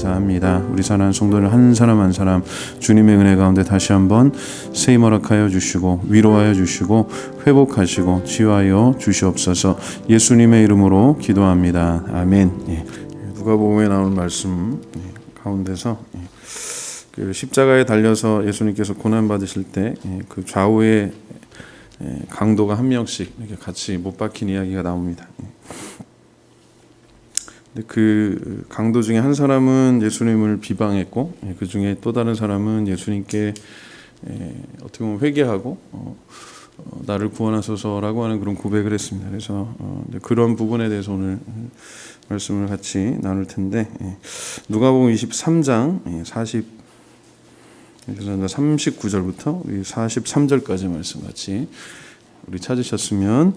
감사합니다. 우리 사랑하는 성도들 한 사람 한 사람 주님의 은혜 가운데 다시 한번 세임 허락하여 주시고 위로하여 주시고 회복하시고 치유하여 주시옵소서. 예수님의 이름으로 기도합니다. 아멘. 누가복음에 나오는 말씀 가운데서 그 십자가에 달려서 예수님께서 고난 받으실 때 그 좌우에 강도가 한 명씩 이렇게 같이 못 박힌 이야기가 나옵니다. 근데 그 강도 중에 한 사람은 예수님을 비방했고, 그 중에 또 다른 사람은 예수님께 어떻게 보면 회개하고 나를 구원하소서라고 하는 그런 고백을 했습니다. 그래서 그런 부분에 대해서 오늘 말씀을 같이 나눌 텐데, 누가복음 23장 39절부터 43절까지 말씀 같이 우리 찾으셨으면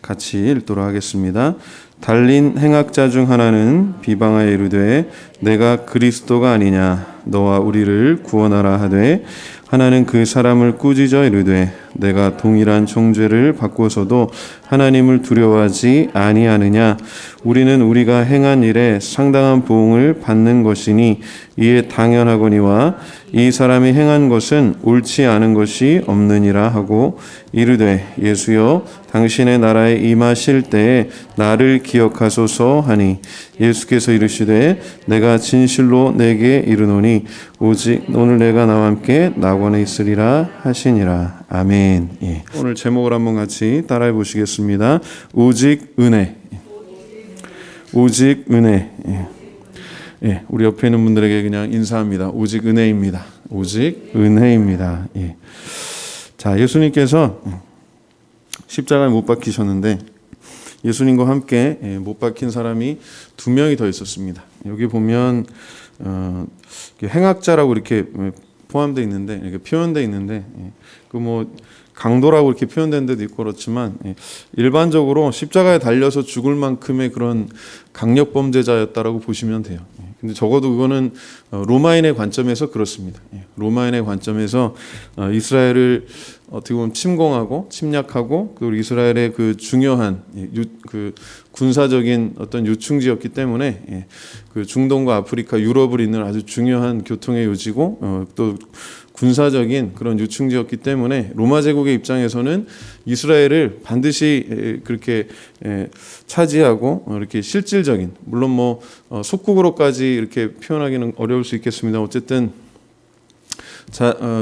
같이 읽도록 하겠습니다. 달린 행악자 중 하나는 비방하여 이르되 내가 그리스도가 아니냐 너와 우리를 구원하라 하되, 하나는 그 사람을 꾸짖어 이르되 내가 동일한 정죄를 받고서도 하나님을 두려워하지 아니하느냐. 우리는 우리가 행한 일에 상당한 보응을 받는 것이니 이에 당연하거니와 이 사람이 행한 것은 옳지 않은 것이 없느니라 하고 이르되 예수여 당신의 나라에 임하실 때에 나를 기억하소서 하니, 예수께서 이르시되 내가 진실로 내게 이르노니 오직 오늘 내가 나와 함께 낙원에 있으리라 하시니라. 아멘. 오늘 제목을 한번 같이 따라해 보시겠습니다. 오직 은혜. 오직 은혜. 우리 옆에 있는 분들에게 그냥 인사합니다. 오직 은혜입니다. 오직 은혜입니다. 자, 예수님께서 십자가에 못 박히셨는데 예수님과 함께 못 박힌 사람이 두 명이 더 있었습니다. 여기 보면 행악자라고 이렇게 포함되어 있는데, 이렇게 표현되어 있는데, 그 뭐 강도라고 이렇게 표현된 데도 있고 그렇지만 일반적으로 십자가에 달려서 죽을 만큼의 그런 강력 범죄자였다라고 보시면 돼요. 근데 적어도 그거는 로마인의 관점에서 그렇습니다. 로마인의 관점에서 이스라엘을 어떻게 보면 침공하고 침략하고, 그리고 이스라엘의 그 중요한 그 군사적인 어떤 요충지였기 때문에 그 중동과 아프리카, 유럽을 잇는 아주 중요한 교통의 요지고 또 군사적인 그런 요충지였기 때문에 로마 제국의 입장에서는 이스라엘을 반드시 그렇게 차지하고 이렇게 실질적인, 물론 뭐 속국으로까지 이렇게 표현하기는 어려울 수 있겠습니다. 어쨌든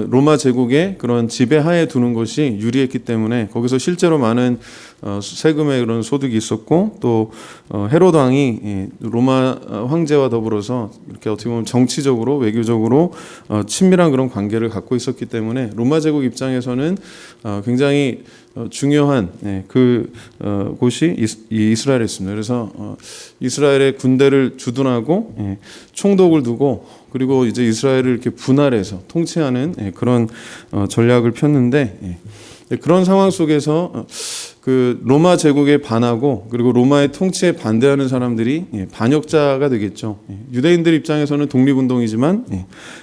로마 제국의 그런 지배하에 두는 것이 유리했기 때문에 거기서 실제로 많은 세금의 그런 소득이 있었고, 또 헤롯 왕이 로마 황제와 더불어서 이렇게 어떻게 보면 정치적으로 외교적으로 친밀한 그런 관계를 갖고 있었기 때문에 로마 제국 입장에서는 굉장히 중요한 그 곳이 이스라엘이었습니다. 그래서 이스라엘의 군대를 주둔하고 총독을 두고, 그리고 이제 이스라엘을 이렇게 분할해서 통치하는 그런 전략을 폈는데, 그런 상황 속에서 그 로마 제국에 반하고 그리고 로마의 통치에 반대하는 사람들이 반역자가 되겠죠. 유대인들 입장에서는 독립운동이지만,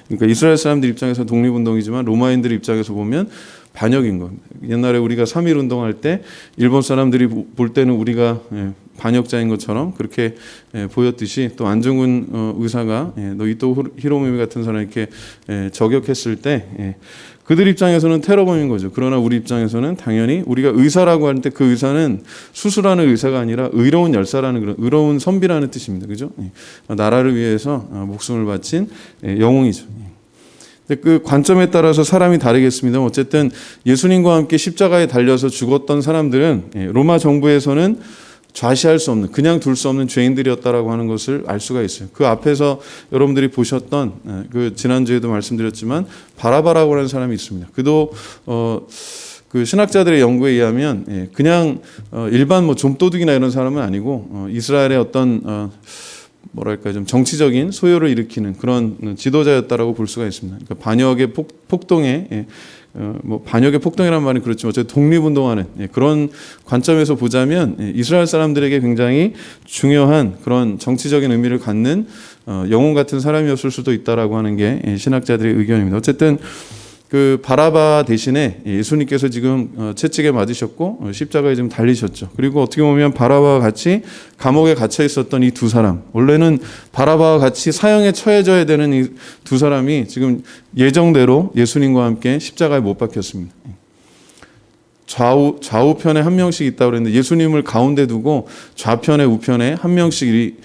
그러니까 이스라엘 사람들 입장에서 독립운동이지만 로마인들 입장에서 보면 반역인 겁니다. 옛날에 우리가 3.1 운동할 때 일본 사람들이 볼 때는 우리가 반역자인 것처럼 그렇게 보였듯이, 또 안중근 의사가 노이토 히로부미 같은 사람 이렇게 저격했을 때 그들 입장에서는 테러범인 거죠. 그러나 우리 입장에서는 당연히 우리가 의사라고 할 때 그 의사는 수술하는 의사가 아니라 의로운 열사라는 그런 의로운 선비라는 뜻입니다. 그죠? 나라를 위해서 목숨을 바친 영웅이죠. 근데 그 관점에 따라서 사람이 다르겠습니다. 어쨌든 예수님과 함께 십자가에 달려서 죽었던 사람들은 로마 정부에서는 좌시할 수 없는, 그냥 둘 수 없는 죄인들이었다라고 하는 것을 알 수가 있어요. 그 앞에서 여러분들이 보셨던 그 지난주에도 말씀드렸지만 바라바라고 하는 사람이 있습니다. 그도 그 신학자들의 연구에 의하면 그냥 일반 뭐 좀도둑이나 이런 사람은 아니고 이스라엘의 어떤 뭐랄까 좀 정치적인 소요를 일으키는 그런 지도자였다라고 볼 수가 있습니다. 그러니까 반역의 폭동에 뭐 반역의 폭동이라는 말은 그렇지만 어쨌든 독립운동하는 그런 관점에서 보자면 이스라엘 사람들에게 굉장히 중요한 그런 정치적인 의미를 갖는 영웅 같은 사람이었을 수도 있다라고 하는 게 신학자들의 의견입니다. 어쨌든 그 바라바 대신에 예수님께서 지금 채찍에 맞으셨고 십자가에 지금 달리셨죠. 그리고 어떻게 보면 바라바와 같이 감옥에 갇혀 있었던 이 두 사람, 원래는 바라바와 같이 사형에 처해져야 되는 이 두 사람이 지금 예정대로 예수님과 함께 십자가에 못 박혔습니다. 좌우편에 한 명씩 있다고 그랬는데 예수님을 가운데 두고 좌편에 우편에 한 명씩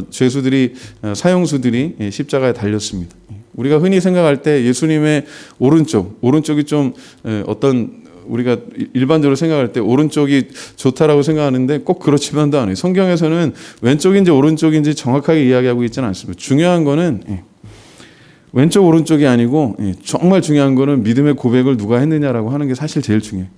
죄수들이 사형수들이 십자가에 달렸습니다. 우리가 흔히 생각할 때 예수님의 오른쪽이 좀 어떤 우리가 일반적으로 생각할 때 오른쪽이 좋다라고 생각하는데 꼭 그렇지만도 않아요. 성경에서는 왼쪽인지 오른쪽인지 정확하게 이야기하고 있지는 않습니다. 중요한 거는 왼쪽 오른쪽이 아니고 정말 중요한 거는 믿음의 고백을 누가 했느냐라고 하는 게 사실 제일 중요해요.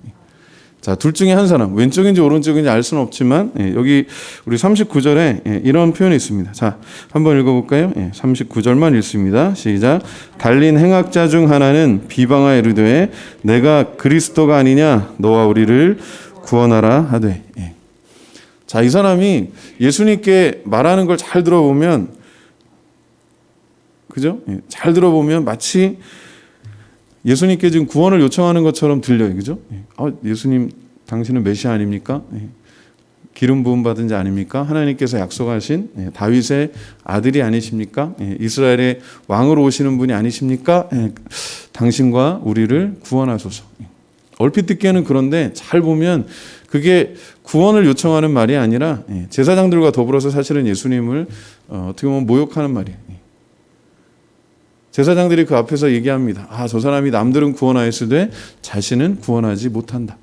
자, 둘 중에 한 사람, 왼쪽인지 오른쪽인지 알 수는 없지만 여기 우리 39절에 이런 표현이 있습니다. 자, 한번 읽어볼까요? 39절만 읽습니다. 시작. 달린 행악자 중 하나는 비방하여 이르되 내가 그리스도가 아니냐 너와 우리를 구원하라 하되. 자, 이 사람이 예수님께 말하는 걸 잘 들어보면, 그죠? 잘 들어보면 마치 예수님께 지금 구원을 요청하는 것처럼 들려요. 그죠? 예수님, 당신은 메시아 아닙니까? 기름 부음 받은 자 아닙니까? 하나님께서 약속하신 다윗의 아들이 아니십니까? 이스라엘의 왕으로 오시는 분이 아니십니까? 당신과 우리를 구원하소서. 얼핏 듣기에는 그런데 잘 보면 그게 구원을 요청하는 말이 아니라 제사장들과 더불어서 사실은 예수님을 어떻게 보면 모욕하는 말이에요. 제사장들이 그 앞에서 얘기합니다. 저 사람이 남들은 구원하였으되 자신은 구원하지 못한다.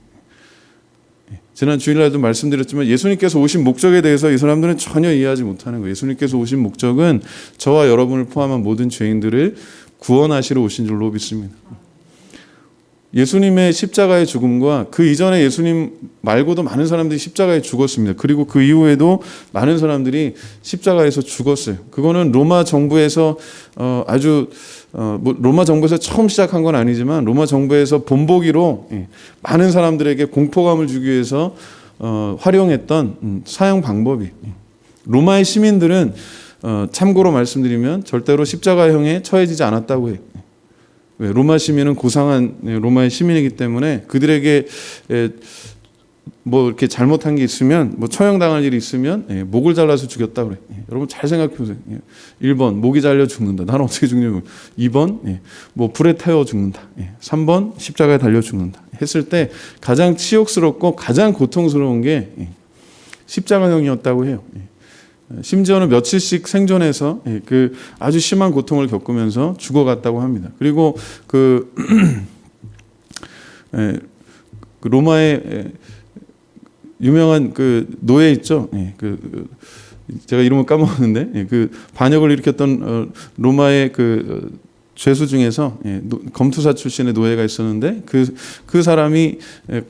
지난 주일날도 말씀드렸지만 예수님께서 오신 목적에 대해서 이 사람들은 전혀 이해하지 못하는 거예요. 예수님께서 오신 목적은 저와 여러분을 포함한 모든 죄인들을 구원하시러 오신 줄로 믿습니다. 예수님의 십자가의 죽음과 그 이전에 예수님 말고도 많은 사람들이 십자가에 죽었습니다. 그리고 그 이후에도 많은 사람들이 십자가에서 죽었어요. 그거는 로마 정부에서 로마 정부에서 처음 시작한 건 아니지만 로마 정부에서 본보기로 많은 사람들에게 공포감을 주기 위해서 활용했던 사형 방법이. 로마의 시민들은 참고로 말씀드리면 절대로 십자가형에 처해지지 않았다고 해요. 왜? 로마 시민은 고상한 로마의 시민이기 때문에 그들에게 뭐 이렇게 잘못한 게 있으면, 뭐 처형당할 일이 있으면 목을 잘라서 죽였다 그래. 여러분 잘 생각해 보세요. 1번 목이 잘려 죽는다. 나는 어떻게 죽냐면 2번 뭐 불에 태워 죽는다. 3번 십자가에 달려 죽는다. 했을 때 가장 치욕스럽고 가장 고통스러운 게 십자가형이었다고 해요. 심지어는 며칠씩 생존해서 그 아주 심한 고통을 겪으면서 죽어갔다고 합니다. 그리고 그 로마의 유명한 그 노예 있죠. 제가 이름을 까먹었는데 그 반역을 일으켰던 로마의 그 죄수 중에서 검투사 출신의 노예가 있었는데 그 사람이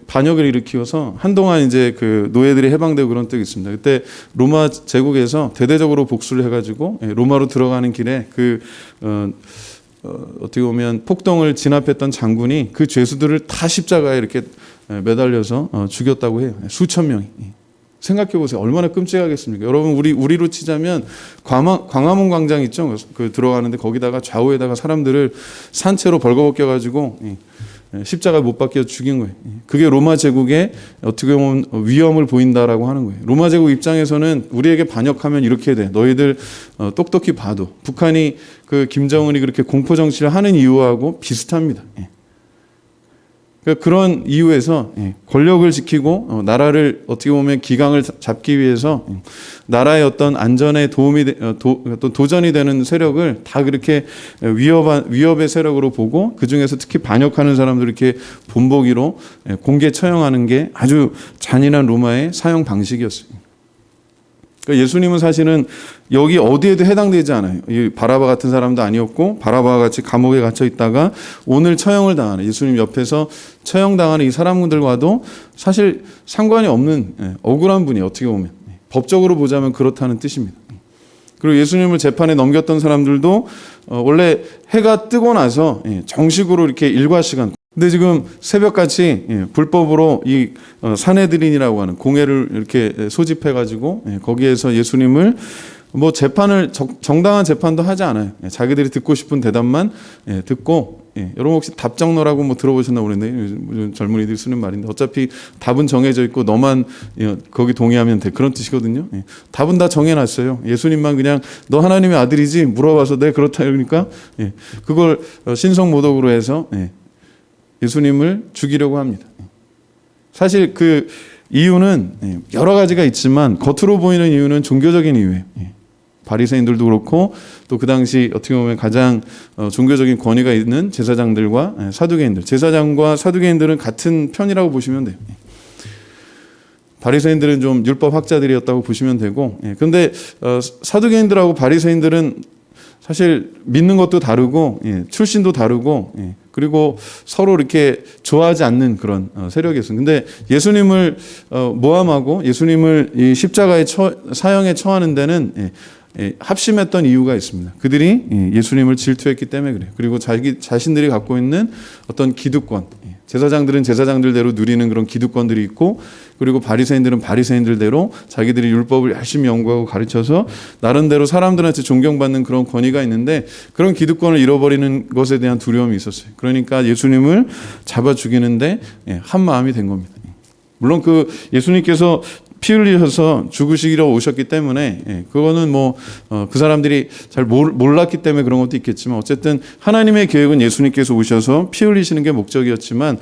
반역을 일으키어서 한동안 이제 그 노예들이 해방되고 그런 적이 있습니다. 그때 로마 제국에서 대대적으로 복수를 해가지고 로마로 들어가는 길에 어떻게 보면 폭동을 진압했던 장군이 그 죄수들을 다 십자가에 이렇게 매달려서 죽였다고 해요. 수천 명이. 생각해 보세요. 얼마나 끔찍하겠습니까? 여러분 우리로 치자면 광화문 광장 있죠? 그 들어가는데 거기다가 좌우에다가 사람들을 산채로 벌거벗겨 가지고 십자가에 못 박혀 죽인 거예요. 그게 로마 제국의 어떻게 보면 위험을 보인다라고 하는 거예요. 로마 제국 입장에서는 우리에게 반역하면 이렇게 돼. 너희들 똑똑히 봐도 북한이 그 김정은이 그렇게 공포 정치를 하는 이유하고 비슷합니다. 그런 이유에서 권력을 지키고 나라를 어떻게 보면 기강을 잡기 위해서 나라의 어떤 안전에 또 도전이 되는 세력을 다 그렇게 위협의 세력으로 보고 그 중에서 특히 반역하는 사람들 이렇게 본보기로 공개 처형하는 게 아주 잔인한 로마의 사형 방식이었어요. 그러니까 예수님은 사실은 여기 어디에도 해당되지 않아요. 이 바라바 같은 사람도 아니었고 바라바와 같이 감옥에 갇혀 있다가 오늘 처형을 당하는, 예수님 옆에서 처형당하는 이 사람들과도 사실 상관이 없는 억울한 분이, 어떻게 보면 법적으로 보자면 그렇다는 뜻입니다. 그리고 예수님을 재판에 넘겼던 사람들도 원래 해가 뜨고 나서 정식으로 이렇게 일과 시간, 근데 지금 새벽같이 불법으로 이 산헤드린이라고 하는 공회를 이렇게 소집해가지고 거기에서 예수님을 뭐 재판을 정당한 재판도 하지 않아요. 자기들이 듣고 싶은 대답만 듣고 여러분 혹시 답정너라고 뭐 들어보셨나 모르겠는데 요즘 젊은이들이 쓰는 말인데 어차피 답은 정해져 있고 너만 거기 동의하면 돼. 그런 뜻이거든요. 답은 다 정해놨어요. 예수님만 그냥 너 하나님의 아들이지 물어봐서 네 그렇다 그러니까 그걸 신성모독으로 해서 예수님을 죽이려고 합니다. 사실 그 이유는 여러 가지가 있지만 겉으로 보이는 이유는 종교적인 이유예요. 바리새인들도 그렇고 또 그 당시 어떻게 보면 가장 종교적인 권위가 있는 제사장들과 사두개인들, 제사장과 사두개인들은 같은 편이라고 보시면 돼요. 바리새인들은 좀 율법 학자들이었다고 보시면 되고, 그런데 사두개인들하고 바리새인들은 사실 믿는 것도 다르고 출신도 다르고 그리고 서로 이렇게 좋아하지 않는 그런 세력이었어요. 근데 예수님을 모함하고 예수님을 이 십자가의 사형에 처하는 데는 합심했던 이유가 있습니다. 그들이 예수님을 질투했기 때문에 그래요. 그리고 자신들이 갖고 있는 어떤 기득권, 제사장들은 제사장들대로 누리는 그런 기득권들이 있고, 그리고 바리새인들은 바리새인들대로 자기들이 율법을 열심히 연구하고 가르쳐서 나름대로 사람들한테 존경받는 그런 권위가 있는데 그런 기득권을 잃어버리는 것에 대한 두려움이 있었어요. 그러니까 예수님을 잡아 죽이는데 한 마음이 된 겁니다. 물론 그 예수님께서 피 흘리셔서 죽으시기로 오셨기 때문에 그거는 뭐 그 사람들이 잘 몰랐기 때문에 그런 것도 있겠지만 어쨌든 하나님의 계획은 예수님께서 오셔서 피 흘리시는 게 목적이었지만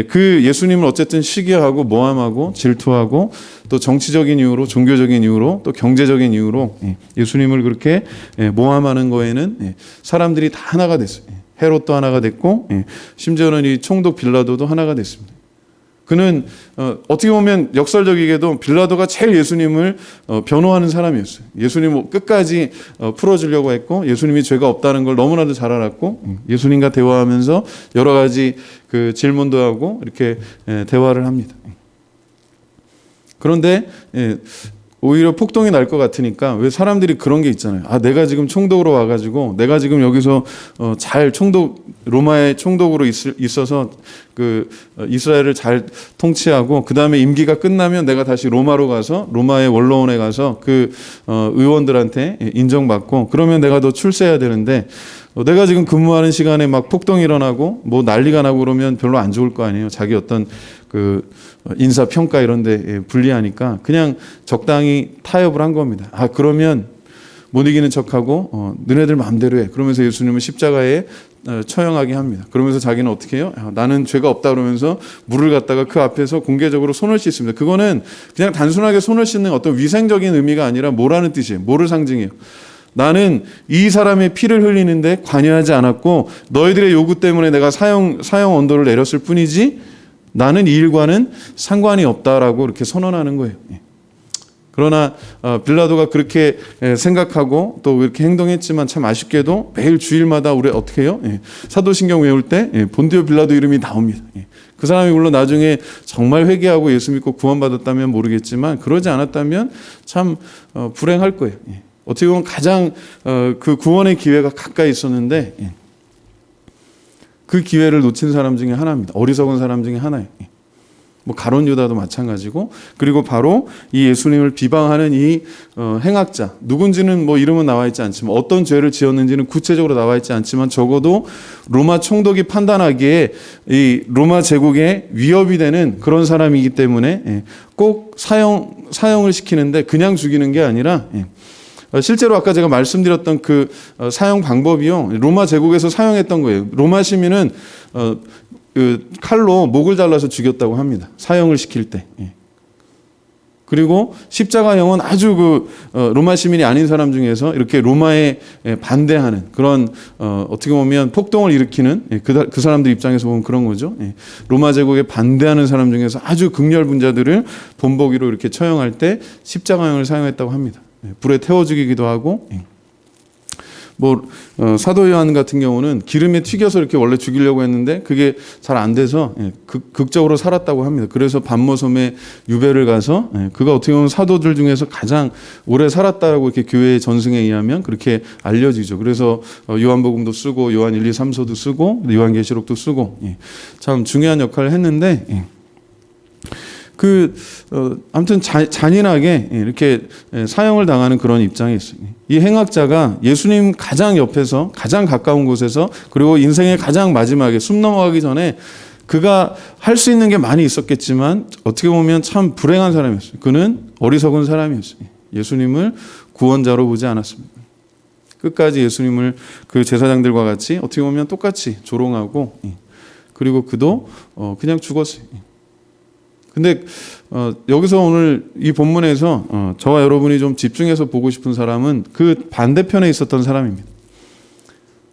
그 예수님을 어쨌든 시기하고 모함하고 질투하고 또 정치적인 이유로 종교적인 이유로 또 경제적인 이유로 예수님을 그렇게 모함하는 거에는 사람들이 다 하나가 됐어요. 헤롯도 하나가 됐고 심지어는 이 총독 빌라도도 하나가 됐습니다. 그는 어떻게 보면 역설적이게도 빌라도가 제일 예수님을 변호하는 사람이었어요. 예수님을 끝까지 풀어주려고 했고 예수님이 죄가 없다는 걸 너무나도 잘 알았고 예수님과 대화하면서 여러 가지 그 질문도 하고 이렇게 대화를 합니다. 그런데 오히려 폭동이 날 것 같으니까 왜 사람들이 그런 게 있잖아요. 아, 내가 지금 총독으로 와가지고 내가 지금 여기서 잘 로마의 총독으로 있어서 그 이스라엘을 잘 통치하고 그 다음에 임기가 끝나면 내가 다시 로마로 가서 로마의 원로원에 가서 그 의원들한테 인정받고 그러면 내가 더 출세해야 되는데 내가 지금 근무하는 시간에 막 폭동이 일어나고 뭐 난리가 나고 그러면 별로 안 좋을 거 아니에요. 자기 어떤 그 인사평가 이런 데 불리하니까 그냥 적당히 타협을 한 겁니다. 아, 그러면 못 이기는 척하고 너네들 마음대로 해. 그러면서 예수님을 십자가에 처형하게 합니다. 그러면서 자기는 어떻게 해요? 나는 죄가 없다 그러면서 물을 갖다가 그 앞에서 공개적으로 손을 씻습니다. 그거는 그냥 단순하게 손을 씻는 어떤 위생적인 의미가 아니라 뭐라는 뜻이에요? 뭐를 상징해요? 나는 이 사람의 피를 흘리는데 관여하지 않았고 너희들의 요구 때문에 내가 사형 언도를 내렸을 뿐이지 나는 이 일과는 상관이 없다라고 이렇게 선언하는 거예요. 그러나 빌라도가 그렇게 생각하고 또 이렇게 행동했지만 참 아쉽게도 매일 주일마다 우리 어떻게 해요? 사도신경 외울 때 본디오 빌라도 이름이 나옵니다. 그 사람이 물론 나중에 정말 회개하고 예수 믿고 구원받았다면 모르겠지만 그러지 않았다면 참 불행할 거예요. 어떻게 보면 가장 그 구원의 기회가 가까이 있었는데 그 기회를 놓친 사람 중에 하나입니다. 어리석은 사람 중에 하나예요. 뭐 가룟 유다도 마찬가지고 그리고 바로 이 예수님을 비방하는 이 행악자 누군지는 뭐 이름은 나와 있지 않지만 어떤 죄를 지었는지는 구체적으로 나와 있지 않지만 적어도 로마 총독이 판단하기에 이 로마 제국에 위협이 되는 그런 사람이기 때문에 꼭 사형을 시키는데 그냥 죽이는 게 아니라 실제로 아까 제가 말씀드렸던 그 사형 방법이요. 로마 제국에서 사용했던 거예요. 로마 시민은 그 칼로 목을 잘라서 죽였다고 합니다. 사형을 시킬 때. 그리고 십자가형은 아주 그 로마 시민이 아닌 사람 중에서 이렇게 로마에 반대하는 그런 어떻게 보면 폭동을 일으키는 그 사람들 입장에서 보면 그런 거죠. 로마 제국에 반대하는 사람 중에서 아주 극렬분자들을 본보기로 이렇게 처형할 때 십자가형을 사용했다고 합니다. 불에 태워 죽이기도 하고 뭐 사도 요한 같은 경우는 기름에 튀겨서 이렇게 원래 죽이려고 했는데 그게 잘 안 돼서 극적으로 살았다고 합니다. 그래서 반모섬에 유배를 가서 그가 어떻게 보면 사도들 중에서 가장 오래 살았다고 이렇게 교회의 전승에 의하면 그렇게 알려지죠. 그래서 요한복음도 쓰고 요한 1, 2, 3서도 쓰고 요한계시록도 쓰고 참 중요한 역할을 했는데 아무튼 잔인하게 이렇게 사형을 당하는 그런 입장에 있어요. 이 행악자가 예수님 가장 옆에서 가장 가까운 곳에서 그리고 인생의 가장 마지막에 숨 넘어가기 전에 그가 할 수 있는 게 많이 있었겠지만 어떻게 보면 참 불행한 사람이었어요. 그는 어리석은 사람이었어요. 예수님을 구원자로 보지 않았습니다. 끝까지 예수님을 그 제사장들과 같이 어떻게 보면 똑같이 조롱하고 그리고 그도 그냥 죽었어요. 근데 여기서 오늘 이 본문에서 저와 여러분이 좀 집중해서 보고 싶은 사람은 그 반대편에 있었던 사람입니다.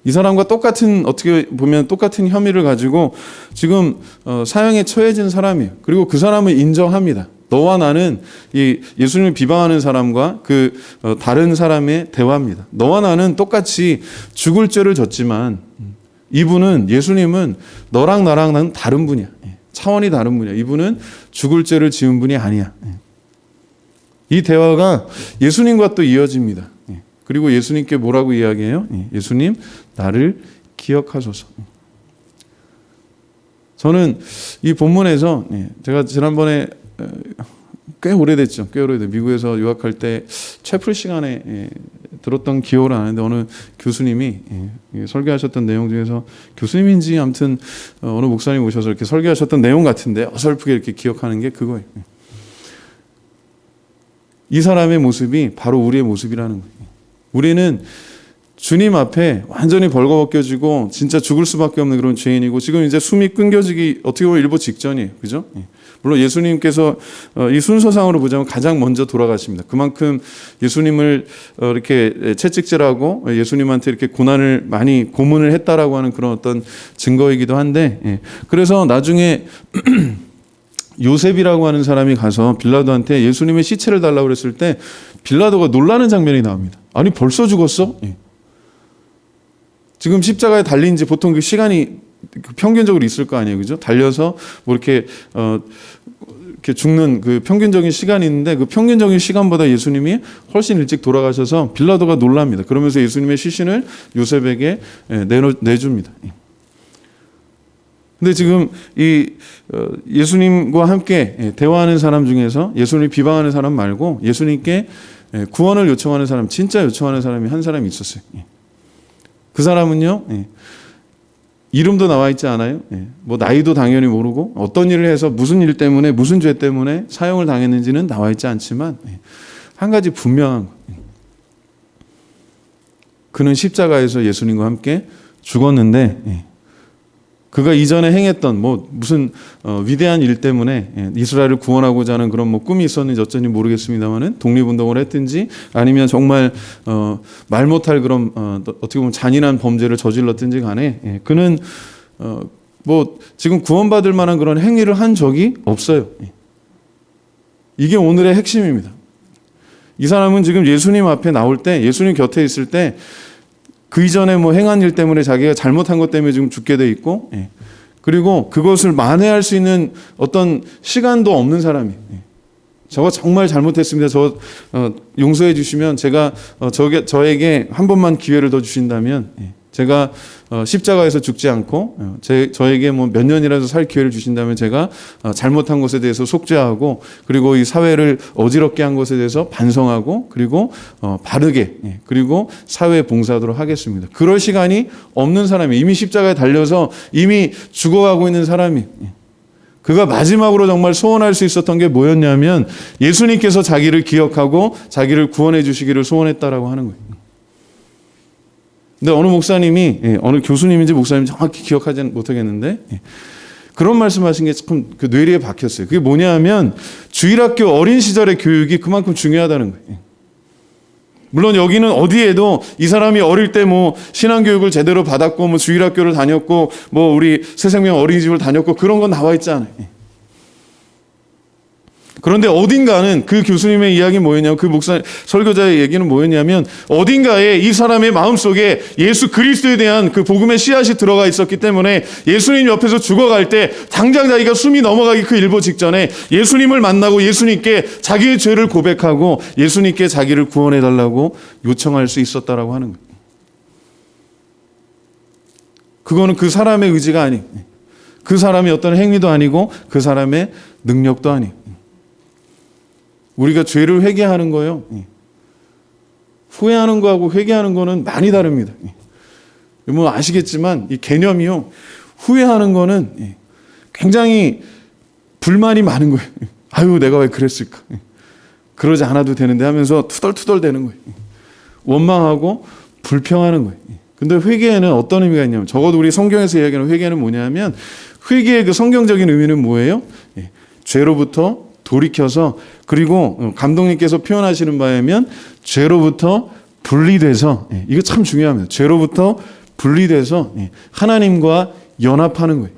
이 사람과 똑같은 어떻게 보면 똑같은 혐의를 가지고 지금 사형에 처해진 사람이에요. 그리고 그 사람을 인정합니다. 너와 나는 이 예수님을 비방하는 사람과 그 다른 사람의 대화입니다. 너와 나는 똑같이 죽을 죄를 졌지만 이분은 예수님은 너랑 나랑은 다른 분이야. 차원이 다른 분이야. 이분은 죽을 죄를 지은 분이 아니야. 이 대화가 예수님과 또 이어집니다. 그리고 예수님께 뭐라고 이야기해요? 예수님, 나를 기억하소서. 저는 이 본문에서 제가 지난번에 꽤 오래됐죠. 꽤 오래됐죠. 미국에서 유학할 때 채플 시간에 들었던 기억을 아는데 어느 교수님이 설교하셨던 내용 중에서 교수님인지 아무튼 어느 목사님 오셔서 이렇게 설교하셨던 내용 같은데 어설프게 이렇게 기억하는 게 그거예요. 이 사람의 모습이 바로 우리의 모습이라는 거예요. 우리는 주님 앞에 완전히 벌거벗겨지고 진짜 죽을 수밖에 없는 그런 죄인이고 지금 이제 숨이 끊겨지기 어떻게 보면 일보 직전이에요. 그죠? 물론 예수님께서 이 순서상으로 보자면 가장 먼저 돌아가십니다. 그만큼 예수님을 이렇게 채찍질하고 예수님한테 이렇게 고문을 했다라고 하는 그런 어떤 증거이기도 한데 그래서 나중에 요셉이라고 하는 사람이 가서 빌라도한테 예수님의 시체를 달라고 그랬을 때 빌라도가 놀라는 장면이 나옵니다. 아니 벌써 죽었어? 지금 십자가에 달린 지 보통 그 시간이 평균적으로 있을 거 아니에요, 그죠? 달려서 뭐 이렇게 죽는 그 평균적인 시간이 있는데 그 평균적인 시간보다 예수님이 훨씬 일찍 돌아가셔서 빌라도가 놀랍니다. 그러면서 예수님의 시신을 요셉에게 내줍니다. 근데 지금 이 예수님과 함께 대화하는 사람 중에서 예수님을 비방하는 사람 말고 예수님께 구원을 요청하는 사람, 진짜 요청하는 사람이 한 사람이 있었어요. 그 사람은요, 이름도 나와 있지 않아요. 뭐 나이도 당연히 모르고 어떤 일을 해서 무슨 일 때문에 무슨 죄 때문에 사형을 당했는지는 나와 있지 않지만 한 가지 분명한 거. 그는 십자가에서 예수님과 함께 죽었는데 그가 이전에 행했던 뭐 무슨 위대한 일 때문에 이스라엘을 구원하고자 하는 그런 뭐 꿈이 있었는지 어쩐지 모르겠습니다만은 독립운동을 했든지 아니면 정말 말 못할 그런 어떻게 보면 잔인한 범죄를 저질렀든지 간에 그는 뭐 지금 구원받을 만한 그런 행위를 한 적이 없어요. 이게 오늘의 핵심입니다. 이 사람은 지금 예수님 앞에 나올 때 예수님 곁에 있을 때 그 이전에 뭐 행한 일 때문에 자기가 잘못한 것 때문에 지금 죽게 돼 있고 그리고 그것을 만회할 수 있는 어떤 시간도 없는 사람이 저가 정말 잘못했습니다. 저 용서해 주시면 제가 저에게 한 번만 기회를 더 주신다면 제가 십자가에서 죽지 않고 저에게 뭐 몇 년이라도 살 기회를 주신다면 제가 잘못한 것에 대해서 속죄하고 그리고 이 사회를 어지럽게 한 것에 대해서 반성하고 그리고 바르게 그리고 사회에 봉사하도록 하겠습니다. 그럴 시간이 없는 사람이 이미 십자가에 달려서 이미 죽어가고 있는 사람이 그가 마지막으로 정말 소원할 수 있었던 게 뭐였냐면 예수님께서 자기를 기억하고 자기를 구원해 주시기를 소원했다라고 하는 거예요. 근데 어느 목사님이 어느 교수님인지 목사님인지 정확히 기억하지 못하겠는데 그런 말씀하신 게 참 그 뇌리에 박혔어요. 그게 뭐냐면 주일학교 어린 시절의 교육이 그만큼 중요하다는 거예요. 물론 여기는 어디에도 이 사람이 어릴 때 뭐 신앙교육을 제대로 받았고 뭐 주일학교를 다녔고 뭐 우리 새생명 어린이집을 다녔고 그런 건 나와 있지 않아요. 그런데 어딘가는 그 교수님의 이야기 뭐였냐면 그 목사 설교자의 얘기는 뭐였냐면 어딘가에 이 사람의 마음속에 예수 그리스도에 대한 그 복음의 씨앗이 들어가 있었기 때문에 예수님 옆에서 죽어갈 때 당장 자기가 숨이 넘어가기 그 일보 직전에 예수님을 만나고 예수님께 자기의 죄를 고백하고 예수님께 자기를 구원해 달라고 요청할 수 있었다라고 하는 거예요. 그거는 그 사람의 의지가 아니고 그 사람의 어떤 행위도 아니고 그 사람의 능력도 아니고 우리가 죄를 회개하는 거요. 후회하는 거하고 회개하는 거는 많이 다릅니다. 뭐 아시겠지만 이 개념이요. 후회하는 거는 굉장히 불만이 많은 거예요. 아유, 내가 왜 그랬을까? 그러지 않아도 되는데 하면서 투덜투덜 되는 거예요. 원망하고 불평하는 거예요. 근데 회개에는 어떤 의미가 있냐면, 적어도 우리 성경에서 이야기하는 회개는 뭐냐면, 회개의 그 성경적인 의미는 뭐예요? 죄로부터 돌이켜서, 그리고 감독님께서 표현하시는 바에 의하면 죄로부터 분리돼서, 이거 참 중요합니다. 죄로부터 분리돼서 하나님과 연합하는 거예요.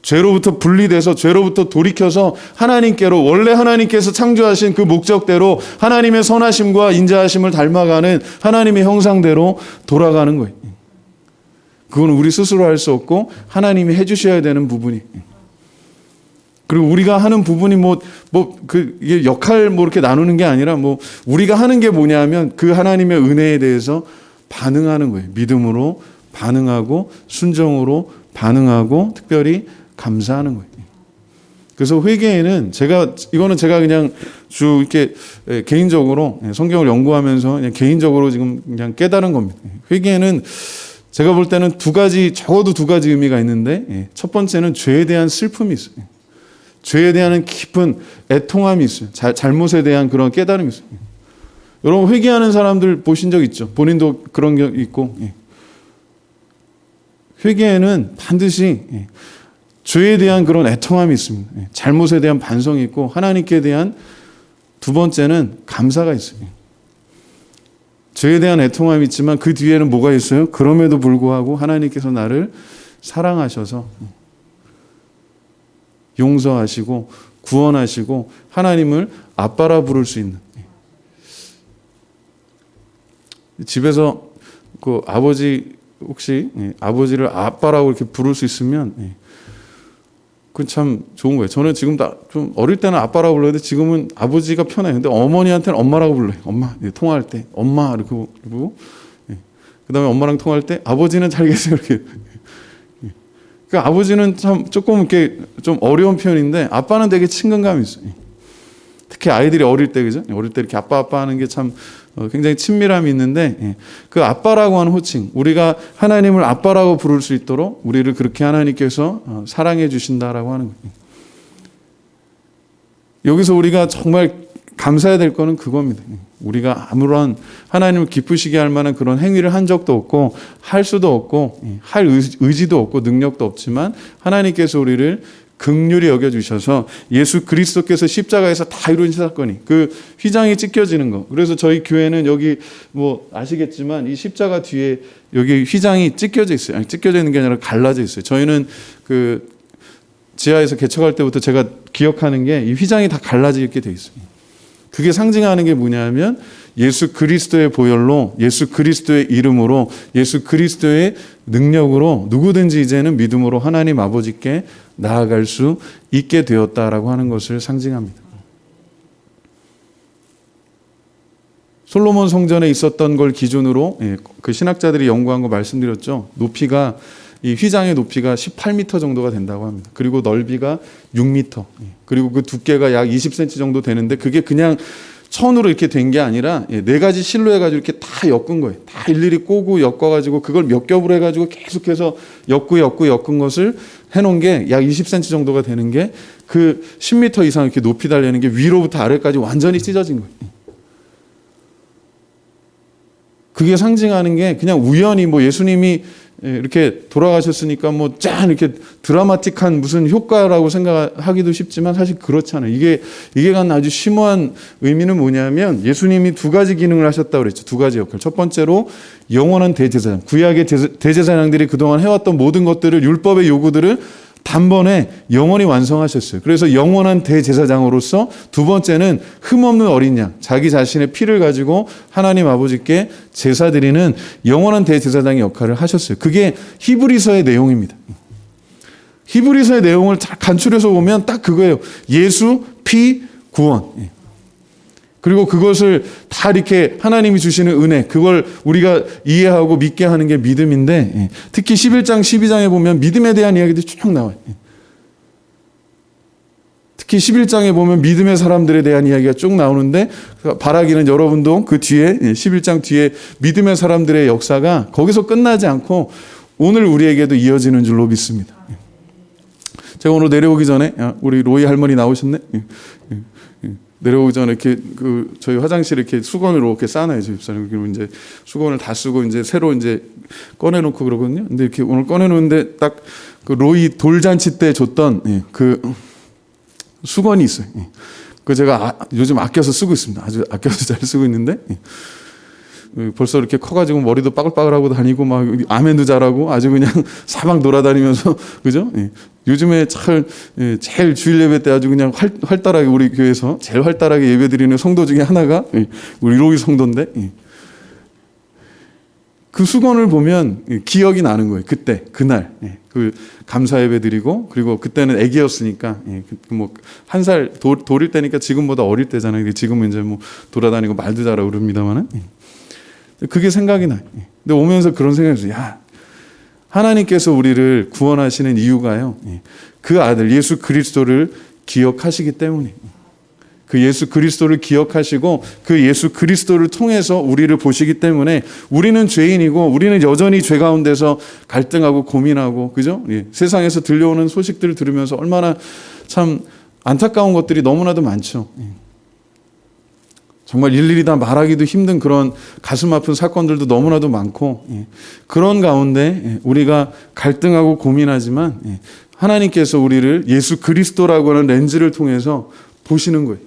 죄로부터 분리돼서, 죄로부터 돌이켜서 하나님께로, 원래 하나님께서 창조하신 그 목적대로 하나님의 선하심과 인자하심을 닮아가는 하나님의 형상대로 돌아가는 거예요. 그건 우리 스스로 할 수 없고 하나님이 해주셔야 되는 부분이. 그리고 우리가 하는 부분이 이게 역할 이렇게 나누는 게 아니라 우리가 하는 게 뭐냐면 그 하나님의 은혜에 대해서 반응하는 거예요. 믿음으로 반응하고 순종으로 반응하고 특별히 감사하는 거예요. 그래서 회개에는 이거는 제가 그냥 이렇게 개인적으로 성경을 연구하면서 그냥 개인적으로 지금 그냥 깨달은 겁니다. 회개에는 제가 볼 때는 적어도 두 가지 의미가 있는데, 첫 번째는 죄에 대한 슬픔이 있어요. 죄에 대한 깊은 애통함이 있어요. 잘못에 대한 그런 깨달음이 있어요. 여러분, 회개하는 사람들 보신 적 있죠? 본인도 그런 게 있고. 회개에는 반드시 죄에 대한 그런 애통함이 있습니다. 잘못에 대한 반성이 있고, 하나님께 대한 두 번째는 감사가 있어요. 죄에 대한 애통함이 있지만 그 뒤에는 뭐가 있어요? 그럼에도 불구하고 하나님께서 나를 사랑하셔서 용서하시고 구원하시고 하나님을 아빠라 부를 수 있는. 집에서 그 아버지 혹시 아버지를 아빠라고 이렇게 부를 수 있으면 그건 참 좋은 거예요. 저는 지금 좀 어릴 때는 아빠라고 불렀는데 지금은 아버지가 편해요. 근데 어머니한테는 엄마라고 불러요. 엄마, 통화할 때 엄마 이렇게 부르고, 그다음에 엄마랑 통화할 때 아버지는 잘 계세요 이렇게. 그러니까 아버지는 참 조금 이렇게 좀 어려운 표현인데 아빠는 되게 친근감이 있어요. 특히 아이들이 어릴 때, 그죠? 어릴 때 이렇게 아빠 하는 게 참 굉장히 친밀함이 있는데, 그 아빠라고 하는 호칭, 우리가 하나님을 아빠라고 부를 수 있도록 우리를 그렇게 하나님께서 사랑해 주신다라고 하는 거예요. 여기서 우리가 정말 감사해야 될 거는 그겁니다. 우리가 아무런 하나님을 기쁘시게 할 만한 그런 행위를 한 적도 없고 할 수도 없고 할 의지도 없고 능력도 없지만 하나님께서 우리를 긍휼히 여겨주셔서 예수 그리스도께서 십자가에서 다 이루어진 사건이, 그 휘장이 찢겨지는 거. 그래서 저희 교회는 여기 아시겠지만 이 십자가 뒤에 여기 휘장이 찢겨져 있어요. 아니, 찢겨져 있는 게 아니라 갈라져 있어요. 저희는 그 지하에서 개척할 때부터 제가 기억하는 게 이 휘장이 다 갈라져 있게 돼 있어요. 그게 상징하는 게 뭐냐면 예수 그리스도의 보혈로, 예수 그리스도의 이름으로, 예수 그리스도의 능력으로 누구든지 이제는 믿음으로 하나님 아버지께 나아갈 수 있게 되었다라고 하는 것을 상징합니다. 솔로몬 성전에 있었던 걸 기준으로 그 신학자들이 연구한 거 말씀드렸죠. 높이가, 이 휘장의 높이가 18m 정도가 된다고 합니다. 그리고 넓이가 6m, 그리고 그 두께가 약 20cm 정도 되는데, 그게 그냥 천으로 이렇게 된 게 아니라 네 가지 실로 해가지고 이렇게 다 엮은 거예요. 다 일일이 꼬고 엮어가지고 그걸 몇 겹으로 해가지고 계속해서 엮은 것을 해놓은 게 약 20cm 정도가 되는 게, 그 10m 이상 이렇게 높이 달리는 게 위로부터 아래까지 완전히 찢어진 거예요. 그게 상징하는 게 그냥 우연히 예수님이 이렇게 돌아가셨으니까 짠 이렇게 드라마틱한 무슨 효과라고 생각하기도 쉽지만 사실 그렇지 않아요. 이게 간 아주 심오한 의미는 뭐냐면, 예수님이 두 가지 기능을 하셨다고 그랬죠. 두 가지 역할. 첫 번째로 영원한 대제사장, 구약의 대제사장들이 그동안 해왔던 모든 것들을, 율법의 요구들을 단번에 영원히 완성하셨어요. 그래서 영원한 대제사장으로서, 두 번째는 흠없는 어린 양, 자기 자신의 피를 가지고 하나님 아버지께 제사 드리는 영원한 대제사장의 역할을 하셨어요. 그게 히브리서의 내용입니다. 히브리서의 내용을 잘 간추려서 보면 딱 그거예요. 예수, 피, 구원. 그리고 그것을 다 이렇게 하나님이 주시는 은혜, 그걸 우리가 이해하고 믿게 하는 게 믿음인데, 특히 11장, 12장에 보면 믿음에 대한 이야기들이 쭉 나와요. 특히 특히 11장에 보면 믿음의 사람들에 대한 이야기가 쭉 나오는데 바라기는 여러분도 그 뒤에 11장 뒤에 믿음의 사람들의 역사가 거기서 끝나지 않고 오늘 우리에게도 이어지는 줄로 믿습니다. 제가 오늘 내려오기 전에 우리 로이 할머니 나오셨네. 내려오기 전에 이렇게 저희 화장실에 이렇게 수건으로 이렇게 싸놔요, 집사님. 그리고 이제 수건을 다 쓰고 이제 새로 이제 꺼내놓고 그러거든요. 근데 이렇게 오늘 꺼내놓는데 딱 그 로이 돌잔치 때 줬던 그 수건이 있어요. 그 제가 요즘 아껴서 쓰고 있습니다. 아주 아껴서 잘 쓰고 있는데 벌써 이렇게 커가지고 머리도 빠글빠글하고 다니고 막 아멘도 잘하고 아주 그냥 사방 돌아다니면서 그죠? 요즘에 제일 주일 예배 때 아주 그냥 활달하게 우리 교회에서 제일 활달하게 예배드리는 성도 중에 하나가 우리 로이 성도인데 그 수건을 보면 기억이 나는 거예요. 그때 그날 그 감사 예배 드리고 그리고 그때는 애기였으니까 뭐 한 살 돌일 때니까 지금보다 어릴 때잖아요. 지금은 이제 뭐 돌아다니고 말도 잘하고 그럽니다만은 그게 생각이 나요. 근데 오면서 그런 생각이 들어요. 야, 하나님께서 우리를 구원하시는 이유가요. 그 아들 예수 그리스도를 기억하시기 때문에 그 예수 그리스도를 기억하시고 그 예수 그리스도를 통해서 우리를 보시기 때문에 우리는 죄인이고 우리는 여전히 죄 가운데서 갈등하고 고민하고 그죠? 세상에서 들려오는 소식들을 들으면서 얼마나 참 안타까운 것들이 너무나도 많죠. 정말 일일이 다 말하기도 힘든 그런 가슴 아픈 사건들도 너무나도 많고 그런 가운데 우리가 갈등하고 고민하지만 하나님께서 우리를 예수 그리스도라고 하는 렌즈를 통해서 보시는 거예요.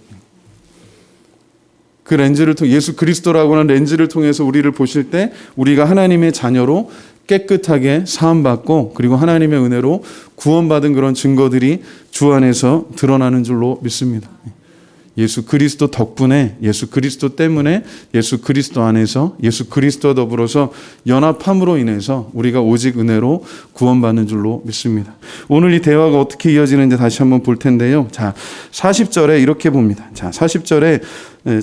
그 렌즈를 통해 예수 그리스도라고 하는 렌즈를 통해서 우리를 보실 때 우리가 하나님의 자녀로 깨끗하게 사함받고 그리고 하나님의 은혜로 구원받은 그런 증거들이 주 안에서 드러나는 줄로 믿습니다. 예수 그리스도 덕분에 예수 그리스도 때문에 예수 그리스도 안에서 예수 그리스도와 더불어서 연합함으로 인해서 우리가 오직 은혜로 구원받는 줄로 믿습니다. 오늘 이 대화가 어떻게 이어지는지 다시 한번 볼 텐데요. 자, 40절에 이렇게 봅니다. 자, 40절에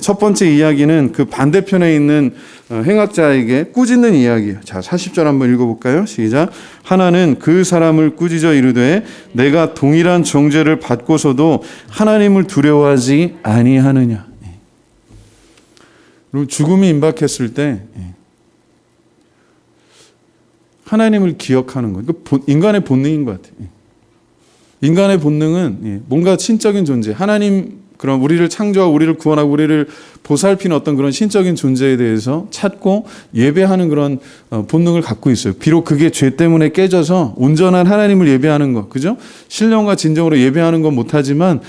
첫 번째 이야기는 그 반대편에 있는 행악자에게 꾸짖는 이야기예요. 자, 40절 한번 읽어볼까요? 시작. 하나는 그 사람을 꾸짖어 이르되 내가 동일한 정죄를 받고서도 하나님을 두려워하지 아니하느냐. 그리고 죽음이 임박했을 때 하나님을 기억하는 거예요. 인간의 본능인 것 같아요. 인간의 본능은 뭔가 신적인 존재, 하나님 그럼 우리를 창조하고 우리를 구원하고 우리를 보살피는 어떤 그런 신적인 존재에 대해서 찾고 예배하는 그런 본능을 갖고 있어요. 비록 그게 죄 때문에 깨져서 온전한 하나님을 예배하는 것, 그죠? 신령과 진정으로 예배하는 건 못하지만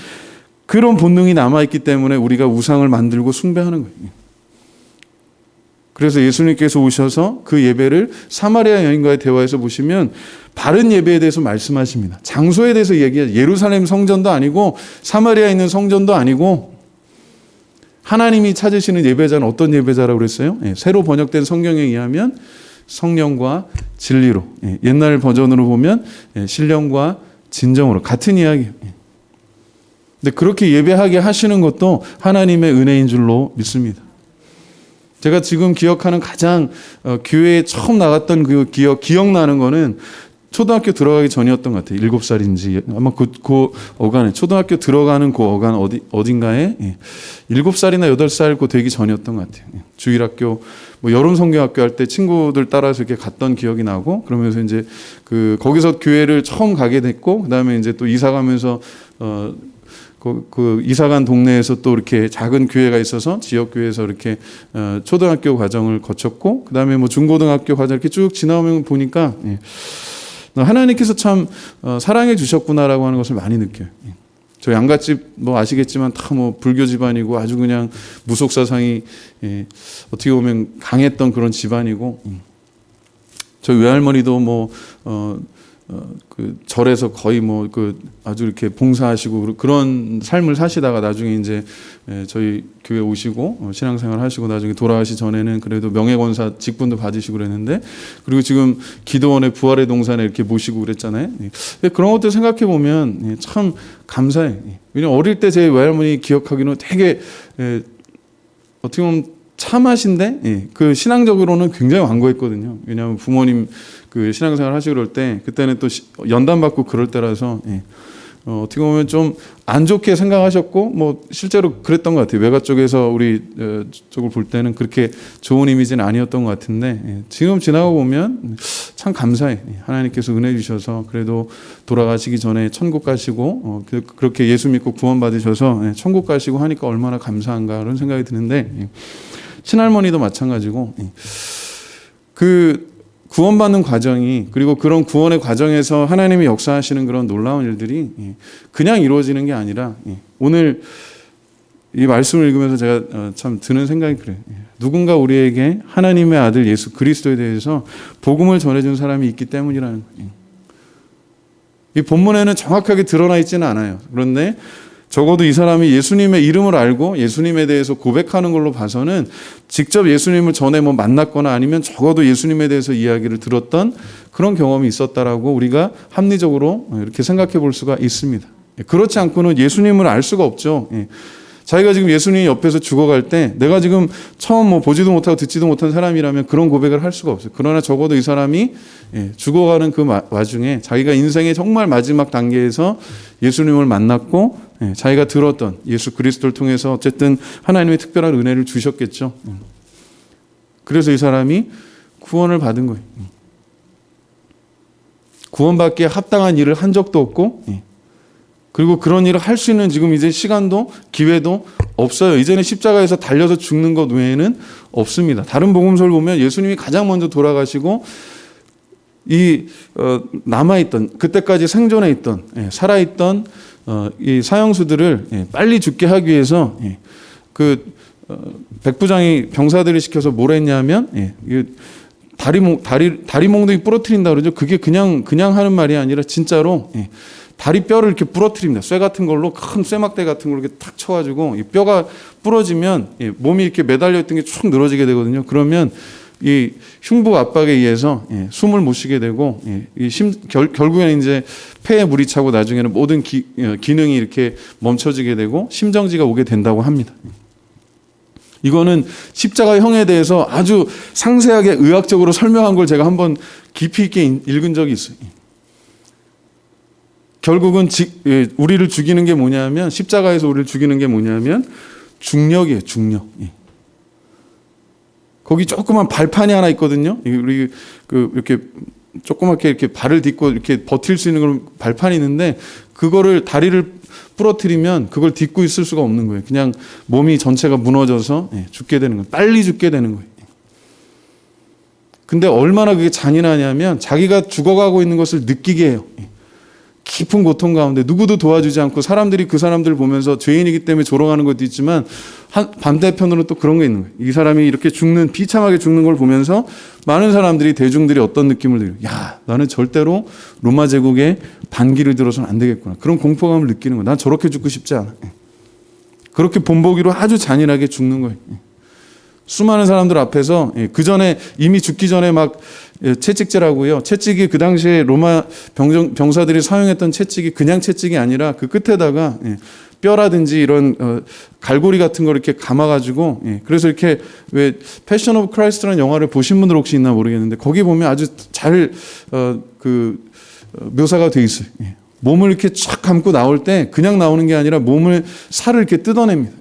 그런 본능이 남아있기 때문에 우리가 우상을 만들고 숭배하는 거예요. 그래서 예수님께서 오셔서 그 예배를 사마리아 여인과의 대화에서 보시면 바른 예배에 대해서 말씀하십니다. 장소에 대해서 얘기해요. 예루살렘 성전도 아니고 사마리아에 있는 성전도 아니고 하나님이 찾으시는 예배자는 어떤 예배자라고 그랬어요? 새로 번역된 성경에 의하면 성령과 진리로, 옛날 버전으로 보면 신령과 진정으로 같은 이야기예요. 근데 그렇게 예배하게 하시는 것도 하나님의 은혜인 줄로 믿습니다. 제가 지금 기억하는 가장 교회에 처음 나갔던 그 기억나는 거는 초등학교 들어가기 전이었던 것 같아요. 7살인지 아마 그 어간에 초등학교 들어가는 그 어간 어딘가에 7살이나 8살 그 되기 전이었던 것 같아요. 주일학교 뭐 여름 성경학교 할 때 친구들 따라서 이렇게 갔던 기억이 나고 그러면서 이제 거기서 교회를 처음 가게 됐고 그다음에 이제 또 이사 가면서 그 이사간 동네에서 또 이렇게 작은 교회가 있어서 지역 교회에서 이렇게 초등학교 과정을 거쳤고 그다음에 뭐 중고등학교 과정 이렇게 쭉 지나오면 보니까 하나님께서 참 사랑해 주셨구나라고 하는 것을 많이 느껴요. 저 양갓집 뭐 아시겠지만 다 뭐 불교 집안이고 아주 그냥 무속 사상이 어떻게 보면 강했던 그런 집안이고 저희 외할머니도 뭐 그 절에서 거의 뭐 그 아주 이렇게 봉사하시고 그런 삶을 사시다가 나중에 이제 저희 교회 오시고 신앙생활 하시고 나중에 돌아가시 전에는 그래도 명예권사 직분도 받으시고 그랬는데 그리고 지금 기도원의 부활의 동산에 이렇게 모시고 그랬잖아요. 그런 것들 생각해 보면 참 감사해. 왜냐면 어릴 때 제 외할머니 기억하기는 되게 어떻게 보면 참하신데 그 신앙적으로는 굉장히 완고했거든요. 왜냐하면 부모님 그 신앙생활 하시고 그럴 때 그때는 또 연단 받고 그럴 때라서 어떻게 보면 좀 안 좋게 생각하셨고 뭐 실제로 그랬던 것 같아요. 외가 쪽에서 우리 쪽을 볼 때는 그렇게 좋은 이미지는 아니었던 것 같은데 지금 지나고 보면 참 감사해. 하나님께서 은혜 주셔서 그래도 돌아가시기 전에 천국 가시고 그렇게 예수 믿고 구원 받으셔서 천국 가시고 하니까 얼마나 감사한가 그런 생각이 드는데 친할머니도 마찬가지고 그 구원받는 과정이 그리고 그런 구원의 과정에서 하나님이 역사하시는 그런 놀라운 일들이 그냥 이루어지는 게 아니라 오늘 이 말씀을 읽으면서 제가 참 드는 생각이 그래요. 누군가 우리에게 하나님의 아들 예수 그리스도에 대해서 복음을 전해준 사람이 있기 때문이라는 거예요. 이 본문에는 정확하게 드러나 있지는 않아요. 그런데 적어도 이 사람이 예수님의 이름을 알고 예수님에 대해서 고백하는 걸로 봐서는 직접 예수님을 전에 뭐 만났거나 아니면 적어도 예수님에 대해서 이야기를 들었던 그런 경험이 있었다라고 우리가 합리적으로 이렇게 생각해 볼 수가 있습니다. 그렇지 않고는 예수님을 알 수가 없죠. 자기가 지금 예수님이 옆에서 죽어갈 때 내가 지금 처음 뭐 보지도 못하고 듣지도 못한 사람이라면 그런 고백을 할 수가 없어요. 그러나 적어도 이 사람이 죽어가는 그 와중에 자기가 인생의 정말 마지막 단계에서 예수님을 만났고 자기가 들었던 예수 그리스도를 통해서 어쨌든 하나님의 특별한 은혜를 주셨겠죠. 그래서 이 사람이 구원을 받은 거예요. 구원받기에 합당한 일을 한 적도 없고 그리고 그런 일을 할 수 있는 지금 이제 시간도 기회도 없어요. 이제는 십자가에서 달려서 죽는 것 외에는 없습니다. 다른 복음서를 보면 예수님이 가장 먼저 돌아가시고 이 남아있던 그때까지 생존해 있던 살아있던 이 사형수들을 빨리 죽게 하기 위해서 그 백부장이 병사들을 시켜서 뭘 했냐면 다리 몽둥이 부러뜨린다 그러죠. 그게 그냥 하는 말이 아니라 진짜로 다리 뼈를 이렇게 부러뜨립니다. 쇠 같은 걸로 큰 쇠막대 같은 걸로 이렇게 탁 쳐가지고 이 뼈가 부러지면 몸이 이렇게 매달려 있던 게 축 늘어지게 되거든요. 그러면 이 흉부 압박에 의해서 숨을 못 쉬게 되고 결국에는 이제 폐에 물이 차고 나중에는 모든 기능이 이렇게 멈춰지게 되고 심정지가 오게 된다고 합니다. 이거는 십자가형에 대해서 아주 상세하게 의학적으로 설명한 걸 제가 한번 깊이 있게 읽은 적이 있어요. 결국은 우리를 죽이는 게 뭐냐면 십자가에서 우리를 죽이는 게 뭐냐면 중력이에요. 중력. 거기 조그만 발판이 하나 있거든요. 우리 이렇게 조그맣게 이렇게 발을 딛고 이렇게 버틸 수 있는 그런 발판이 있는데 그거를 다리를 부러뜨리면 그걸 딛고 있을 수가 없는 거예요. 그냥 몸이 전체가 무너져서 죽게 되는 거예요. 빨리 죽게 되는 거예요. 근데 얼마나 그게 잔인하냐면 자기가 죽어가고 있는 것을 느끼게 해요. 깊은 고통 가운데 누구도 도와주지 않고 사람들이 그 사람들을 보면서 죄인이기 때문에 조롱하는 것도 있지만 반대편으로는 또 그런 게 있는 거예요. 이 사람이 이렇게 비참하게 죽는 걸 보면서 많은 사람들이 대중들이 어떤 느낌을 들어요. 야, 나는 절대로 로마 제국의 반기를 들어서는 안 되겠구나. 그런 공포감을 느끼는 거예요. 난 저렇게 죽고 싶지 않아. 그렇게 본보기로 아주 잔인하게 죽는 거예요. 수많은 사람들 앞에서 그 전에 이미 죽기 전에 막 채찍질하고요. 채찍이 그 당시에 로마 병사들이 사용했던 채찍이 그냥 채찍이 아니라 그 끝에다가 뼈라든지 이런 갈고리 같은 걸 이렇게 감아가지고 그래서 이렇게 왜 패션 오브 크라이스트라는 영화를 보신 분들 혹시 있나 모르겠는데 거기 보면 아주 잘 묘사가 돼 있어요. 몸을 이렇게 쫙 감고 나올 때 그냥 나오는 게 아니라 살을 이렇게 뜯어냅니다.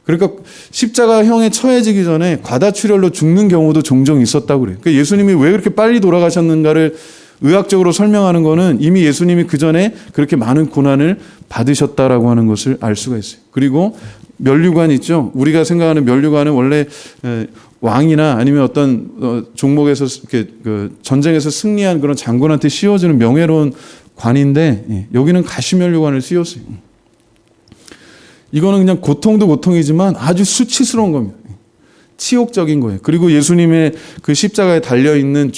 그러니까 십자가형에 처해지기 전에 과다출혈로 죽는 경우도 종종 있었다고 그래요. 그러니까 예수님이 왜 그렇게 빨리 돌아가셨는가를 의학적으로 설명하는 거는 이미 예수님이 그 전에 그렇게 많은 고난을 받으셨다라고 하는 것을 알 수가 있어요. 그리고 면류관 있죠. 우리가 생각하는 면류관은 원래 왕이나 아니면 어떤 종목에서 이렇게 전쟁에서 승리한 그런 장군한테 씌워주는 명예로운 관인데 여기는 가시면류관을 씌웠어요. 이거는 그냥 고통도 고통이지만 아주 수치스러운 겁니다. 치욕적인 거예요. 그리고 예수님의 그 십자가에 달려있는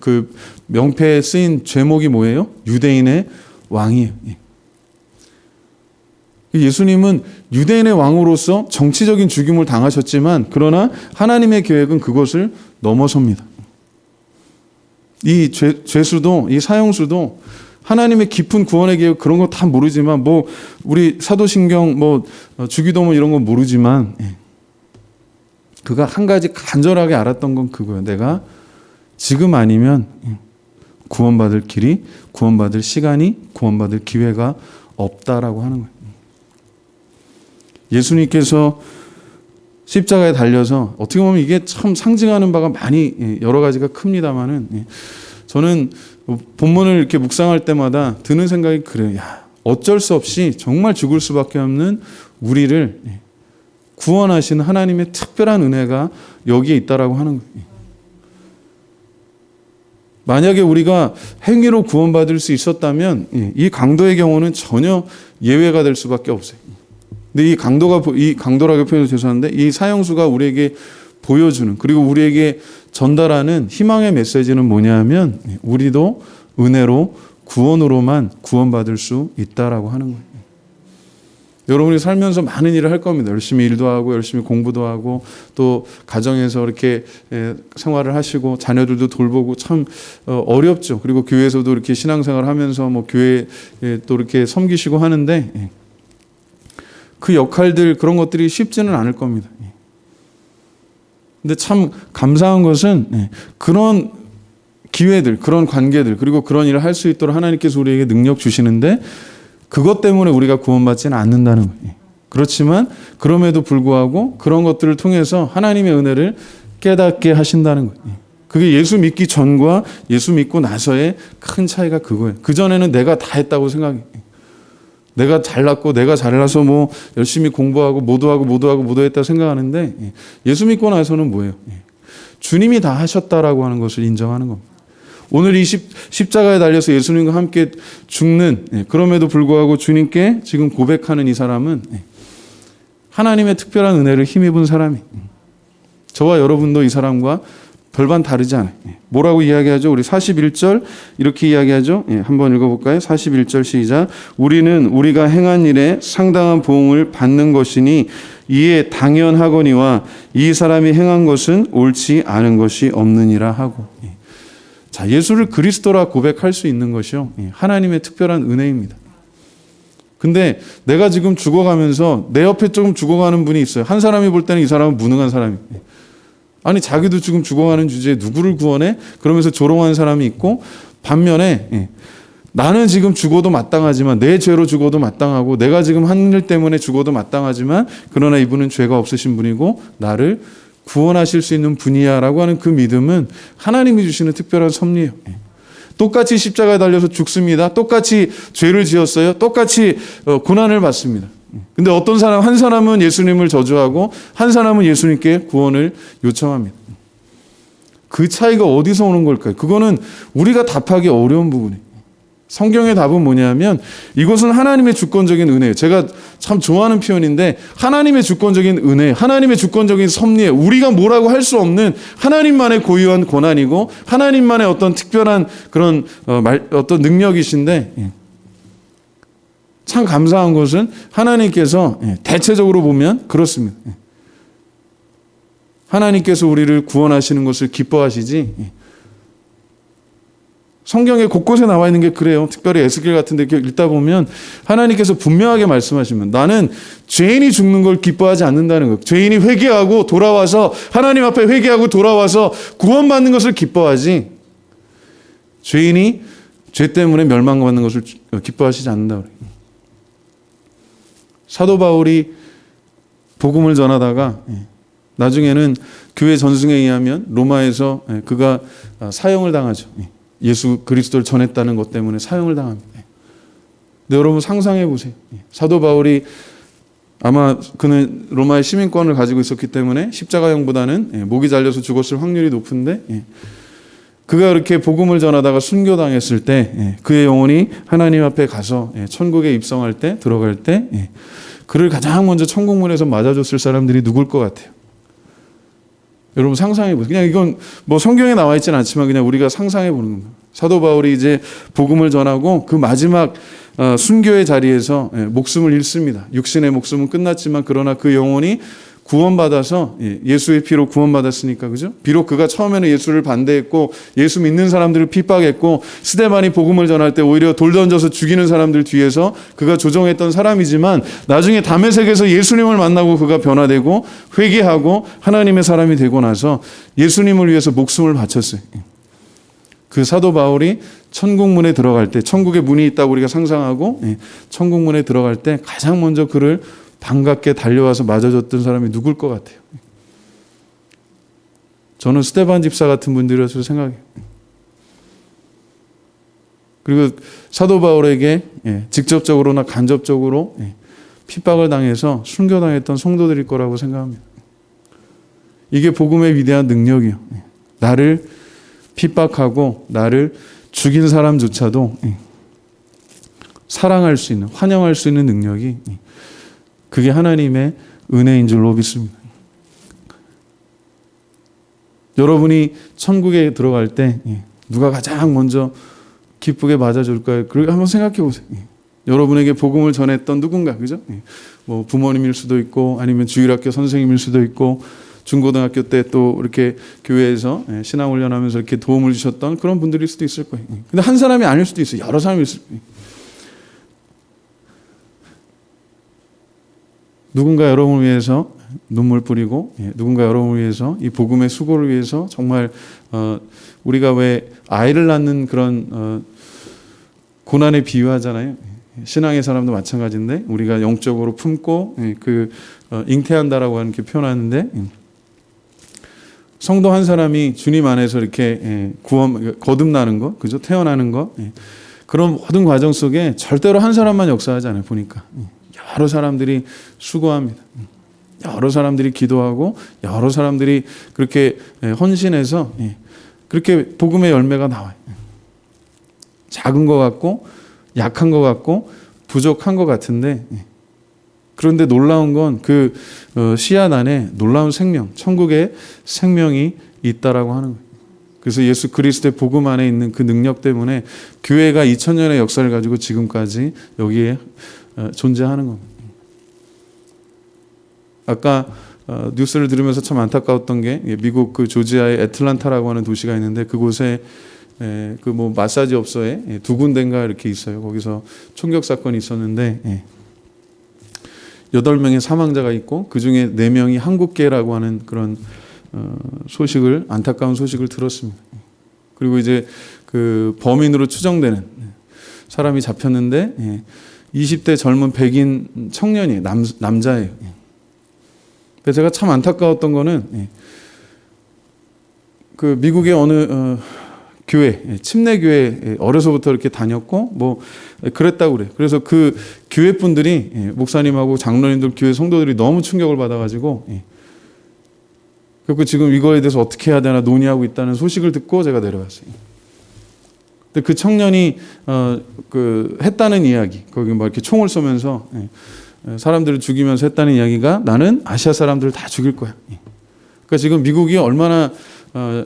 그 명패에 쓰인 죄목이 뭐예요? 유대인의 왕이에요. 예수님은 유대인의 왕으로서 정치적인 죽임을 당하셨지만 그러나 하나님의 계획은 그것을 넘어섭니다. 이 죄수도 이 사형수도 하나님의 깊은 구원의 계획 그런 거 다 모르지만 우리 사도신경 주기도문 이런 거 모르지만 그가 한 가지 간절하게 알았던 건 그거예요. 내가 지금 아니면 구원받을 길이, 구원받을 시간이, 구원받을 기회가 없다라고 하는 거예요. 예수님께서 십자가에 달려서 어떻게 보면 이게 참 상징하는 바가 많이 여러 가지가 큽니다만은 저는 본문을 이렇게 묵상할 때마다 드는 생각이 그래요. 야, 어쩔 수 없이 정말 죽을 수밖에 없는 우리를 구원하신 하나님의 특별한 은혜가 여기에 있다라고 하는 거예요. 만약에 우리가 행위로 구원받을 수 있었다면 이 강도의 경우는 전혀 예외가 될 수밖에 없어요. 근데 이 강도라고 표현해서 죄송한데 이 사형수가 우리에게 보여주는 그리고 우리에게 전달하는 희망의 메시지는 뭐냐면 우리도 은혜로 구원으로만 구원받을 수 있다라고 하는 거예요. 여러분이 살면서 많은 일을 할 겁니다. 열심히 일도 하고 열심히 공부도 하고 또 가정에서 이렇게 생활을 하시고 자녀들도 돌보고 참 어렵죠. 그리고 교회에서도 이렇게 신앙생활 하면서 뭐 교회에 또 이렇게 섬기시고 하는데 그 역할들 그런 것들이 쉽지는 않을 겁니다. 근데 참 감사한 것은 그런 기회들, 그런 관계들 그리고 그런 일을 할 수 있도록 하나님께서 우리에게 능력 주시는데 그것 때문에 우리가 구원받지는 않는다는 거예요. 그렇지만 그럼에도 불구하고 그런 것들을 통해서 하나님의 은혜를 깨닫게 하신다는 거예요. 그게 예수 믿기 전과 예수 믿고 나서의 큰 차이가 그거예요. 그전에는 내가 다 했다고 생각해요. 내가 잘났고 내가 잘나서 뭐 열심히 공부하고 모두 했다고 생각하는데 예수 믿고 나서는 뭐예요? 주님이 다 하셨다라고 하는 것을 인정하는 겁니다. 오늘 이 십자가에 달려서 예수님과 함께 죽는 그럼에도 불구하고 주님께 지금 고백하는 이 사람은 하나님의 특별한 은혜를 힘입은 사람이 저와 여러분도 이 사람과 별반 다르지 않아요. 뭐라고 이야기하죠? 우리 41절 이렇게 이야기하죠. 한번 읽어볼까요? 41절 시작. 우리는 우리가 행한 일에 상당한 보응을 받는 것이니 이에 당연하거니와 이 사람이 행한 것은 옳지 않은 것이 없느니라 하고. 자, 예수를 그리스도라 고백할 수 있는 것이요 하나님의 특별한 은혜입니다. 근데 내가 지금 죽어가면서 내 옆에 조금 죽어가는 분이 있어요. 한 사람이 볼 때는 이 사람은 무능한 사람이에요. 아니 자기도 지금 죽어가는 주제에 누구를 구원해? 그러면서 조롱하는 사람이 있고 반면에 나는 지금 죽어도 마땅하지만 내 죄로 죽어도 마땅하고 내가 지금 한 일 때문에 죽어도 마땅하지만 그러나 이분은 죄가 없으신 분이고 나를 구원하실 수 있는 분이야라고 하는 그 믿음은 하나님이 주시는 특별한 섭리예요. 똑같이 십자가에 달려서 죽습니다. 똑같이 죄를 지었어요. 똑같이 고난을 받습니다. 근데 어떤 사람, 한 사람은 예수님을 저주하고 한 사람은 예수님께 구원을 요청합니다. 그 차이가 어디서 오는 걸까요? 그거는 우리가 답하기 어려운 부분이에요. 성경의 답은 뭐냐면 이것은 하나님의 주권적인 은혜예요. 제가 참 좋아하는 표현인데 하나님의 주권적인 은혜, 하나님의 주권적인 섭리에 우리가 뭐라고 할 수 없는 하나님만의 고유한 권한이고 하나님만의 어떤 특별한 그런 어떤 능력이신데 참 감사한 것은 하나님께서 대체적으로 보면 그렇습니다. 하나님께서 우리를 구원하시는 것을 기뻐하시지 성경에 곳곳에 나와 있는 게 그래요. 특별히 에스겔 같은 데 읽다 보면 하나님께서 분명하게 말씀하시면 나는 죄인이 죽는 걸 기뻐하지 않는다는 거예요. 죄인이 회개하고 돌아와서 하나님 앞에 회개하고 돌아와서 구원받는 것을 기뻐하지 죄인이 죄 때문에 멸망받는 것을 기뻐하시지 않는다고 그래요. 사도 바울이 복음을 전하다가 나중에는 교회 전승에 의하면 로마에서 그가 사형을 당하죠. 예수 그리스도를 전했다는 것 때문에 사형을 당합니다. 근데 여러분 상상해 보세요. 사도 바울이 아마 그는 로마의 시민권을 가지고 있었기 때문에 십자가형보다는 목이 잘려서 죽었을 확률이 높은데 그가 이렇게 복음을 전하다가 순교당했을 때 그의 영혼이 하나님 앞에 가서 천국에 입성할 때 들어갈 때 그를 가장 먼저 천국문에서 맞아줬을 사람들이 누굴 것 같아요? 여러분 상상해 보세요. 그냥 이건 뭐 성경에 나와 있지는 않지만 그냥 우리가 상상해 보는 겁니다. 사도 바울이 이제 복음을 전하고 그 마지막 순교의 자리에서 목숨을 잃습니다. 육신의 목숨은 끝났지만 그러나 그 영혼이 구원받아서 예수의 피로 구원받았으니까 그죠? 비록 그가 처음에는 예수를 반대했고 예수 믿는 사람들을 핍박했고 스데반이 복음을 전할 때 오히려 돌 던져서 죽이는 사람들 뒤에서 그가 조종했던 사람이지만 나중에 다메섹에서 예수님을 만나고 그가 변화되고 회개하고 하나님의 사람이 되고 나서 예수님을 위해서 목숨을 바쳤어요. 그 사도 바울이 천국문에 들어갈 때, 천국에 문이 있다고 우리가 상상하고 천국문에 들어갈 때 가장 먼저 그를 반갑게 달려와서 맞아줬던 사람이 누굴 것 같아요? 저는 스데반 집사 같은 분들이라서 생각해요. 그리고 사도 바울에게 직접적으로나 간접적으로 핍박을 당해서 순교당했던 성도들일 거라고 생각합니다. 이게 복음의 위대한 능력이요. 나를 핍박하고 나를 죽인 사람조차도 사랑할 수 있는, 환영할 수 있는 능력이, 그게 하나님의 은혜인 줄로 믿습니다. 여러분이 천국에 들어갈 때 누가 가장 먼저 기쁘게 맞아줄까요? 그리고 한번 생각해 보세요. 여러분에게 복음을 전했던 누군가, 그죠? 뭐 부모님일 수도 있고, 아니면 주일학교 선생님일 수도 있고, 중고등학교 때 또 이렇게 교회에서 신앙훈련하면서 이렇게 도움을 주셨던 그런 분들일 수도 있을 거예요. 근데 한 사람이 아닐 수도 있어요. 여러 사람이 있을 거예요. 누군가 여러분을 위해서 눈물 뿌리고, 누군가 여러분을 위해서 이 복음의 수고를 위해서 정말 우리가 왜 아이를 낳는 그런 고난에 비유하잖아요. 신앙의 사람도 마찬가지인데, 우리가 영적으로 품고 잉태한다라고 하는 게 표현하는데, 성도 한 사람이 주님 안에서 이렇게 거듭나는 거, 그죠? 태어나는 거, 그런 모든 과정 속에 절대로 한 사람만 역사하지 않아요. 보니까 여러 사람들이 수고합니다. 여러 사람들이 기도하고, 여러 사람들이 그렇게 헌신해서 그렇게 복음의 열매가 나와요. 작은 것 같고, 약한 것 같고, 부족한 것 같은데, 그런데 놀라운 건 그 씨앗 안에 놀라운 생명, 천국의 생명이 있다라고 하는 거예요. 그래서 예수 그리스도의 복음 안에 있는 그 능력 때문에 교회가 2000년의 역사를 가지고 지금까지 여기에 존재하는 겁니다. 아까 뉴스를 들으면서 참 안타까웠던 게, 미국 그 조지아의 애틀란타라고 하는 도시가 있는데, 그곳에 그 뭐 마사지 업소에 두 군데인가 이렇게 있어요. 거기서 총격 사건이 있었는데 8명의 사망자가 있고, 그 중에 4명이 한국계라고 하는 그런 안타까운 소식을 들었습니다. 그리고 이제 그 범인으로 추정되는 사람이 잡혔는데 20대 젊은 백인 청년이 남자예요. 그래서 제가 참 안타까웠던 거는 그 미국의 어느 교회, 침례교회 어려서부터 이렇게 다녔고 뭐 그랬다고 그래요. 그래서 그 교회 분들이, 목사님하고 장로님들, 교회 성도들이 너무 충격을 받아가지고, 그리고 지금 이거에 대해서 어떻게 해야 되나 논의하고 있다는 소식을 듣고 제가 내려왔어요. 근데 그 청년이 했다는 이야기, 거기 막 이렇게 총을 쏘면서 사람들을 죽이면서 했다는 이야기가, 나는 아시아 사람들을 다 죽일 거야. 그러니까 지금 미국이 얼마나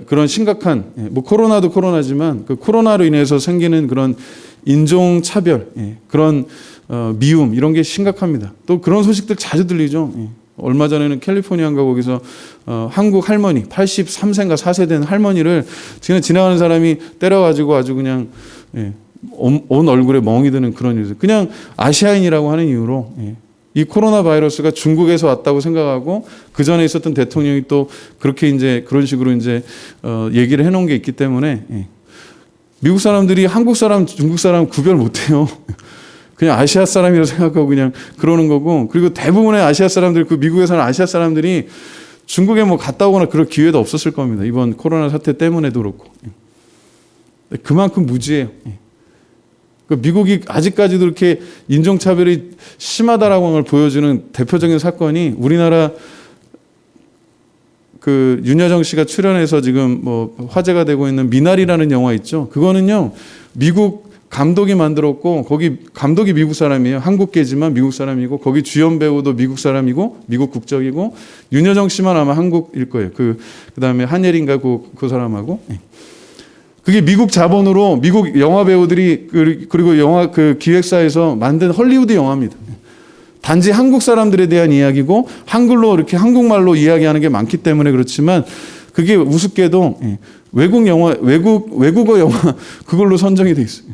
그런 심각한, 뭐 코로나도 코로나지만 그 코로나로 인해서 생기는 그런 인종 차별, 그런 미움, 이런 게 심각합니다. 또 그런 소식들 자주 들리죠. 얼마 전에는 캘리포니아인가 거기서 한국 할머니, 83세인가 4세 된 할머니를 지나가는 사람이 때려가지고 아주 그냥 온 얼굴에 멍이 드는 그런 일들. 그냥 아시아인이라고 하는 이유로 이 코로나 바이러스가 중국에서 왔다고 생각하고, 그 전에 있었던 대통령이 또 그렇게 이제 그런 식으로 이제 얘기를 해놓은 게 있기 때문에 미국 사람들이 한국 사람, 중국 사람 구별 못해요. 그냥 아시아 사람이라고 생각하고 그냥 그러는 거고, 그리고 대부분의 아시아 사람들, 그 미국에 사는 아시아 사람들이 중국에 뭐 갔다 오거나 그럴 기회도 없었을 겁니다. 이번 코로나 사태 때문에도 그렇고. 그만큼 무지해요. 미국이 아직까지도 이렇게 인종차별이 심하다라고 하는 걸 보여주는 대표적인 사건이, 우리나라 그 윤여정 씨가 출연해서 지금 뭐 화제가 되고 있는 미나리라는 영화 있죠. 그거는요, 미국 감독이 만들었고, 거기 감독이 미국 사람이에요. 한국계지만 미국 사람이고, 거기 주연 배우도 미국 사람이고 미국 국적이고, 윤여정 씨만 아마 한국일 거예요. 그다음에 한예린가 그 사람하고. 그게 미국 자본으로 미국 영화 배우들이, 그리고 영화 그 기획사에서 만든 헐리우드 영화입니다. 단지 한국 사람들에 대한 이야기고, 한글로 이렇게 한국말로 이야기하는 게 많기 때문에 그렇지만, 그게 우습게도 외국어 영화 그걸로 선정이 돼 있어요.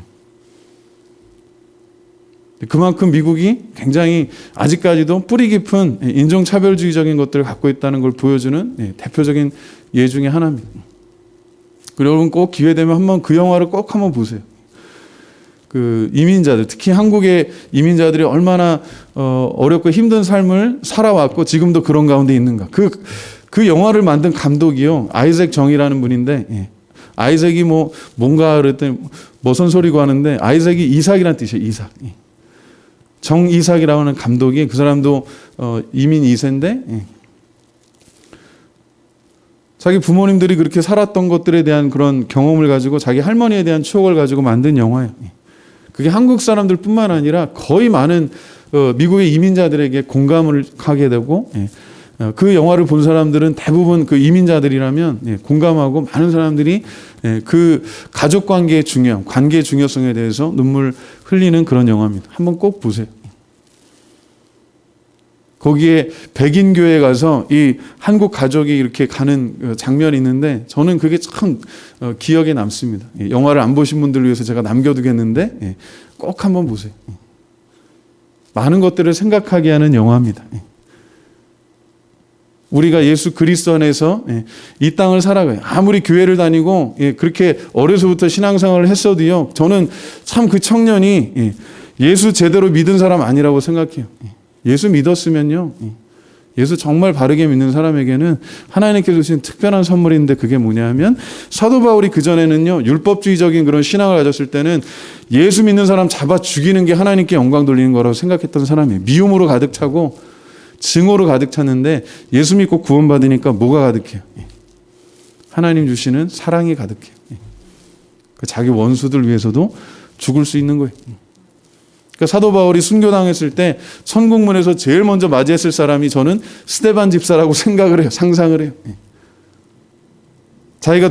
그만큼 미국이 굉장히 아직까지도 뿌리 깊은 인종차별주의적인 것들을 갖고 있다는 걸 보여주는 대표적인 예 중에 하나입니다. 그리고 여러분 꼭 기회 되면 한번 그 영화를 꼭 한번 보세요. 그 이민자들, 특히 한국의 이민자들이 얼마나 어렵고 힘든 삶을 살아왔고 지금도 그런 가운데 있는가. 그 영화를 만든 감독이요, 아이색 정이라는 분인데, 예. 아이색이 뭔가 그랬더니 무슨 소리고 하는데, 아이색이 이삭이라는 뜻이에요. 이삭. 예. 정이삭이라고 하는 감독이, 그 사람도 이민 2세인데, 예. 자기 부모님들이 그렇게 살았던 것들에 대한 그런 경험을 가지고 자기 할머니에 대한 추억을 가지고 만든 영화예요. 예. 그게 한국 사람들뿐만 아니라 거의 많은 미국의 이민자들에게 공감을 하게 되고, 예. 그 영화를 본 사람들은 대부분 그 이민자들이라면, 예, 공감하고 많은 사람들이, 예, 그 가족 관계의 관계의 중요성에 대해서 눈물 흘리는 그런 영화입니다. 한번 꼭 보세요. 거기에 백인 교회에 가서 이 한국 가족이 이렇게 가는 장면이 있는데 저는 그게 참 기억에 남습니다. 영화를 안 보신 분들을 위해서 제가 남겨두겠는데 꼭 한번 보세요. 많은 것들을 생각하게 하는 영화입니다. 우리가 예수 그리스도 안에서 이 땅을 살아가요. 아무리 교회를 다니고 그렇게 어려서부터 신앙생활을 했어도요, 저는 참 그 청년이 예수 제대로 믿은 사람 아니라고 생각해요. 예수 믿었으면요, 예수 정말 바르게 믿는 사람에게는 하나님께서 주신 특별한 선물인데, 그게 뭐냐면 사도 바울이 그전에는요, 율법주의적인 그런 신앙을 가졌을 때는 예수 믿는 사람 잡아 죽이는 게 하나님께 영광 돌리는 거라고 생각했던 사람이에요. 미움으로 가득 차고 증오로 가득 찼는데, 예수 믿고 구원받으니까 뭐가 가득해요? 하나님 주시는 사랑이 가득해요. 자기 원수들 위해서도 죽을 수 있는 거예요. 그러니까 사도 바울이 순교당했을 때 천국문에서 제일 먼저 맞이했을 사람이 저는 스데반 집사라고 생각을 해요. 상상을 해요. 자기가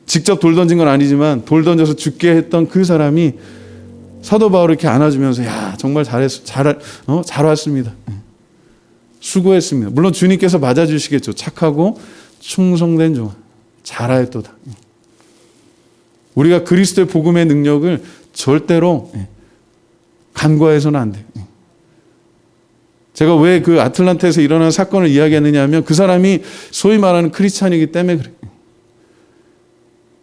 직접 돌 던진 건 아니지만 돌 던져서 죽게 했던 그 사람이 사도 바울을 이렇게 안아주면서, 야, 정말 잘했어. 잘 왔습니다. 수고했습니다. 물론 주님께서 맞아주시겠죠. 착하고 충성된 종, 잘하였도다. 우리가 그리스도의 복음의 능력을 절대로 간과해서는 안 돼요. 제가 왜 그 아틀란타에서 일어난 사건을 이야기했느냐 하면, 그 사람이 소위 말하는 크리스찬이기 때문에 그래요.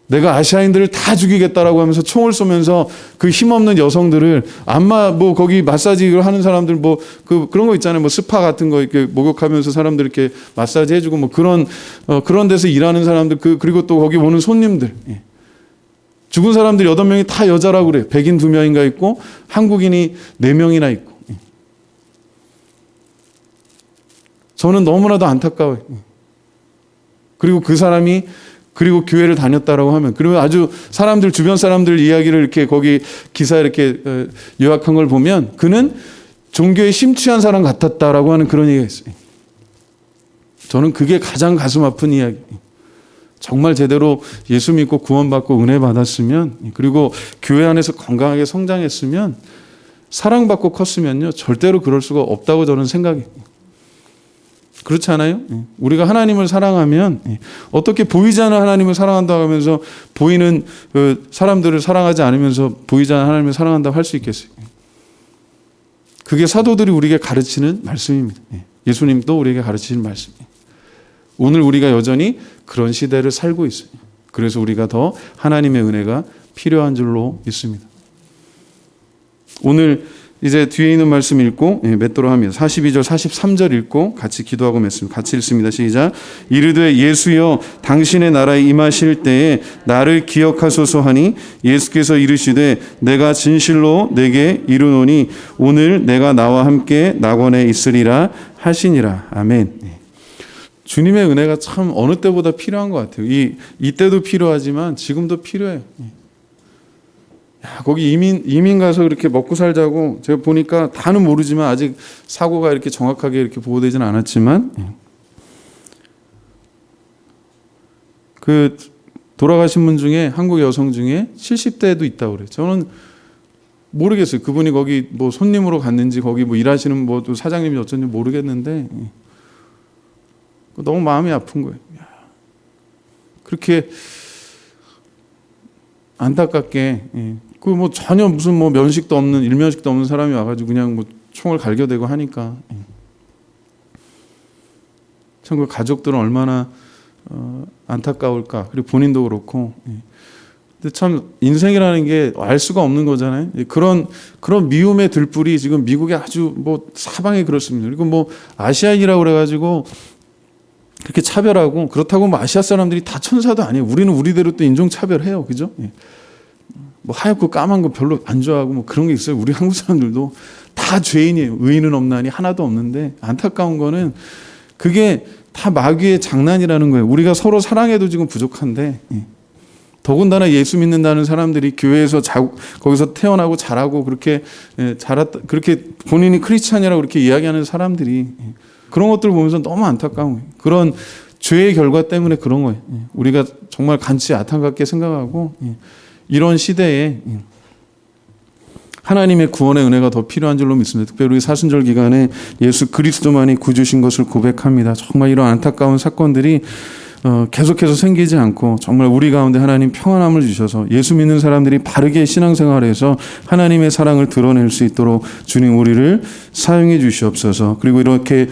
내가 아시아인들을 다 죽이겠다라고 하면서 총을 쏘면서 그 힘없는 여성들을 거기 마사지를 하는 사람들 그런 거 있잖아요. 스파 같은 거 이렇게 목욕하면서 사람들 이렇게 마사지 해주고 그런 데서 일하는 사람들, 그리고 또 거기 오는 손님들. 죽은 사람들 8명이 다 여자라고 그래요. 백인 2명인가 있고 한국인이 4명이나 있고. 저는 너무나도 안타까워요. 그리고 그 사람이 교회를 다녔다라고 하면, 그리고 아주 주변 사람들 이야기를 이렇게 거기 기사에 이렇게 요약한 걸 보면, 그는 종교에 심취한 사람 같았다라고 하는 그런 얘기가 있어요. 저는 그게 가장 가슴 아픈 이야기. 정말 제대로 예수 믿고 구원받고 은혜 받았으면, 그리고 교회 안에서 건강하게 성장했으면, 사랑받고 컸으면요, 절대로 그럴 수가 없다고 저는 생각해요. 그렇지 않아요? 우리가 하나님을 사랑하면 어떻게 보이지 않는 하나님을 사랑한다고 하면서 보이는 사람들을 사랑하지 않으면서 보이지 않는 하나님을 사랑한다고 할 수 있겠어요? 그게 사도들이 우리에게 가르치는 말씀입니다. 예수님도 우리에게 가르치는 말씀이에요. 오늘 우리가 여전히 그런 시대를 살고 있어요. 그래서 우리가 더 하나님의 은혜가 필요한 줄로 믿습니다. 오늘 이제 뒤에 있는 말씀 읽고 맺도록 합니다. 42절 43절 읽고 같이 기도하고 맺습니다. 같이 읽습니다. 시작. 이르되 예수여 당신의 나라에 임하실 때에 나를 기억하소서 하니, 예수께서 이르시되 내가 진실로 내게 이르노니 오늘 내가 나와 함께 낙원에 있으리라 하시니라. 아멘. 주님의 은혜가 참 어느 때보다 필요한 것 같아요. 이때도 필요하지만 지금도 필요해요. 거기 이민 가서 이렇게 먹고 살자고, 제가 보니까 다는 모르지만 아직 사고가 이렇게 정확하게 이렇게 보고되지는 않았지만, 그 돌아가신 분 중에 한국 여성 중에 70대도 있다고 그래요. 저는 모르겠어요. 그분이 거기 손님으로 갔는지 거기 일하시는 사장님이 어쩐지 모르겠는데, 너무 마음이 아픈 거예요. 그렇게 안타깝게 전혀 무슨 면식도 없는, 일면식도 없는 사람이 와가지고 그냥 총을 갈겨대고 하니까, 참 그 가족들은 얼마나 안타까울까? 그리고 본인도 그렇고. 근데 참 인생이라는 게 알 수가 없는 거잖아요. 그런 미움의 들불이 지금 미국에 아주 뭐 사방에 그렇습니다. 그리고 뭐 아시아인이라고 그래가지고 그렇게 차별하고, 그렇다고 뭐 아시아 사람들이 다 천사도 아니에요. 우리는 우리대로 또 인종 차별해요, 그죠? 뭐 하얗고 까만 거 별로 안 좋아하고 뭐 그런 게 있어요. 우리 한국 사람들도 다 죄인이에요. 의인은 없나니 하나도 없는데, 안타까운 거는 그게 다 마귀의 장난이라는 거예요. 우리가 서로 사랑해도 지금 부족한데, 더군다나 예수 믿는다는 사람들이 교회에서 거기서 태어나고 자라고 그렇게 그렇게 본인이 크리스찬이라고 그렇게 이야기하는 사람들이 그런 것들을 보면서 너무 안타까운 거예요. 그런 죄의 결과 때문에 그런 거예요. 우리가 정말 간치 안타깝게 생각하고, 이런 시대에 하나님의 구원의 은혜가 더 필요한 줄로 믿습니다. 특별히 사순절 기간에 예수 그리스도만이 구주신 것을 고백합니다. 정말 이런 안타까운 사건들이 계속해서 생기지 않고, 정말 우리 가운데 하나님 평안함을 주셔서 예수 믿는 사람들이 바르게 신앙생활에서 하나님의 사랑을 드러낼 수 있도록 주님 우리를 사용해 주시옵소서. 그리고 이렇게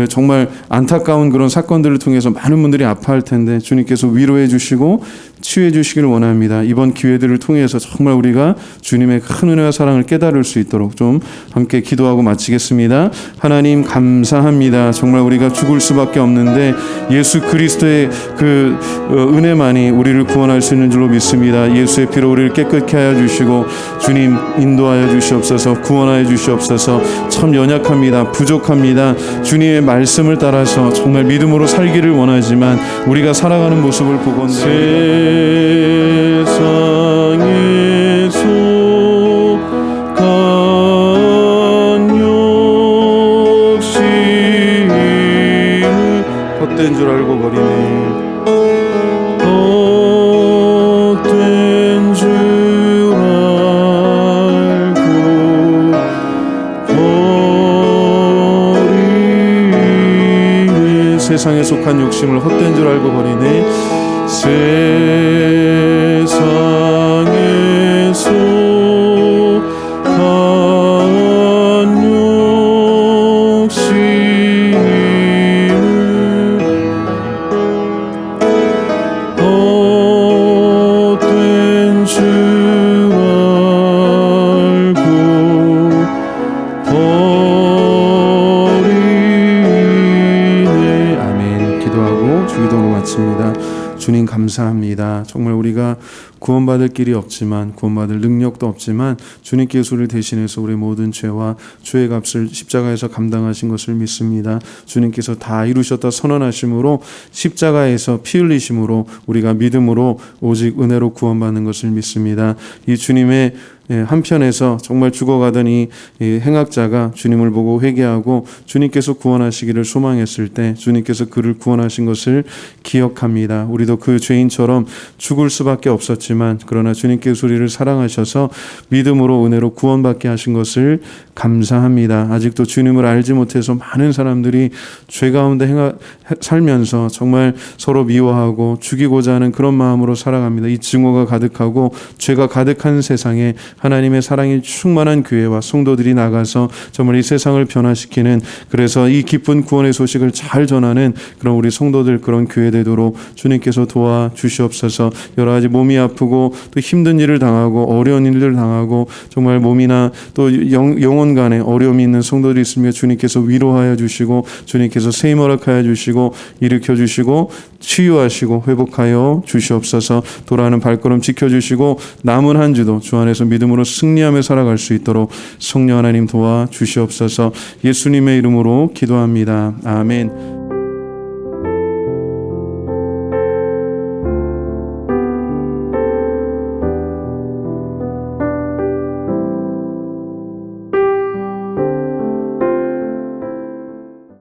정말 안타까운 그런 사건들을 통해서 많은 분들이 아파할 텐데 주님께서 위로해 주시고 치유해 주시기를 원합니다. 이번 기회들을 통해서 정말 우리가 주님의 큰 은혜와 사랑을 깨달을 수 있도록 좀 함께 기도하고 마치겠습니다. 하나님 감사합니다. 정말 우리가 죽을 수밖에 없는데 예수 그리스도의 그 은혜만이 우리를 구원할 수 있는 줄로 믿습니다. 예수의 피로 우리를 깨끗게 하여 주시고 주님 인도하여 주시옵소서. 구원하여 주시옵소서. 참 연약합니다. 부족합니다. 주님의 말씀을 따라서 정말 믿음으로 살기를 원하지만 우리가 살아가는 모습을 보건대 세상에 속한 욕심을 헛된 줄 알고 버리네. 헛된 줄 알고 버리네. 세상에 속한 욕심을 헛된 줄 알고 버리네. 세상에 속한 욕심을 헛된 줄 알고 버리네. 아멘. 기도하고 주기도를 마칩니다. 주님 감사합니다. 정말 우리가 구원받을 길이 없지만, 구원받을 능력도 없지만 주님께서 우리를 대신해서 우리의 모든 죄와 죄의 값을 십자가에서 감당하신 것을 믿습니다. 주님께서 다 이루셨다 선언하심으로, 십자가에서 피 흘리심으로 우리가 믿음으로 오직 은혜로 구원받는 것을 믿습니다. 이 주님의 한편에서 정말 죽어가던 이 행악자가 주님을 보고 회개하고 주님께서 구원하시기를 소망했을 때 주님께서 그를 구원하신 것을 기억합니다. 우리도 그 죄인처럼 죽을 수밖에 없었지만, 그러나 주님께서 우리를 사랑하셔서 믿음으로 은혜로 구원받게 하신 것을 감사합니다. 아직도 주님을 알지 못해서 많은 사람들이 죄 가운데 살면서 정말 서로 미워하고 죽이고자 하는 그런 마음으로 살아갑니다. 이 증오가 가득하고 죄가 가득한 세상에 하나님의 사랑이 충만한 교회와 성도들이 나가서 정말 이 세상을 변화시키는, 그래서 이 기쁜 구원의 소식을 잘 전하는 그런 우리 성도들, 그런 교회 되도록 주님께서 도와주시옵소서. 여러 가지 몸이 아프고 또 힘든 일을 당하고 어려운 일을 당하고 정말 몸이나 또 영혼 간에 어려움이 있는 성도들이 있으며 주님께서 위로하여 주시고 주님께서 세임 허락하여 주시고 일으켜 주시고 치유하시고 회복하여 주시옵소서. 돌아가는 발걸음 지켜주시고 남은 한 주도 주 안에서 믿음으로 승리하며 살아갈 수 있도록 성령 하나님 도와주시옵소서. 예수님의 이름으로 기도합니다. 아멘.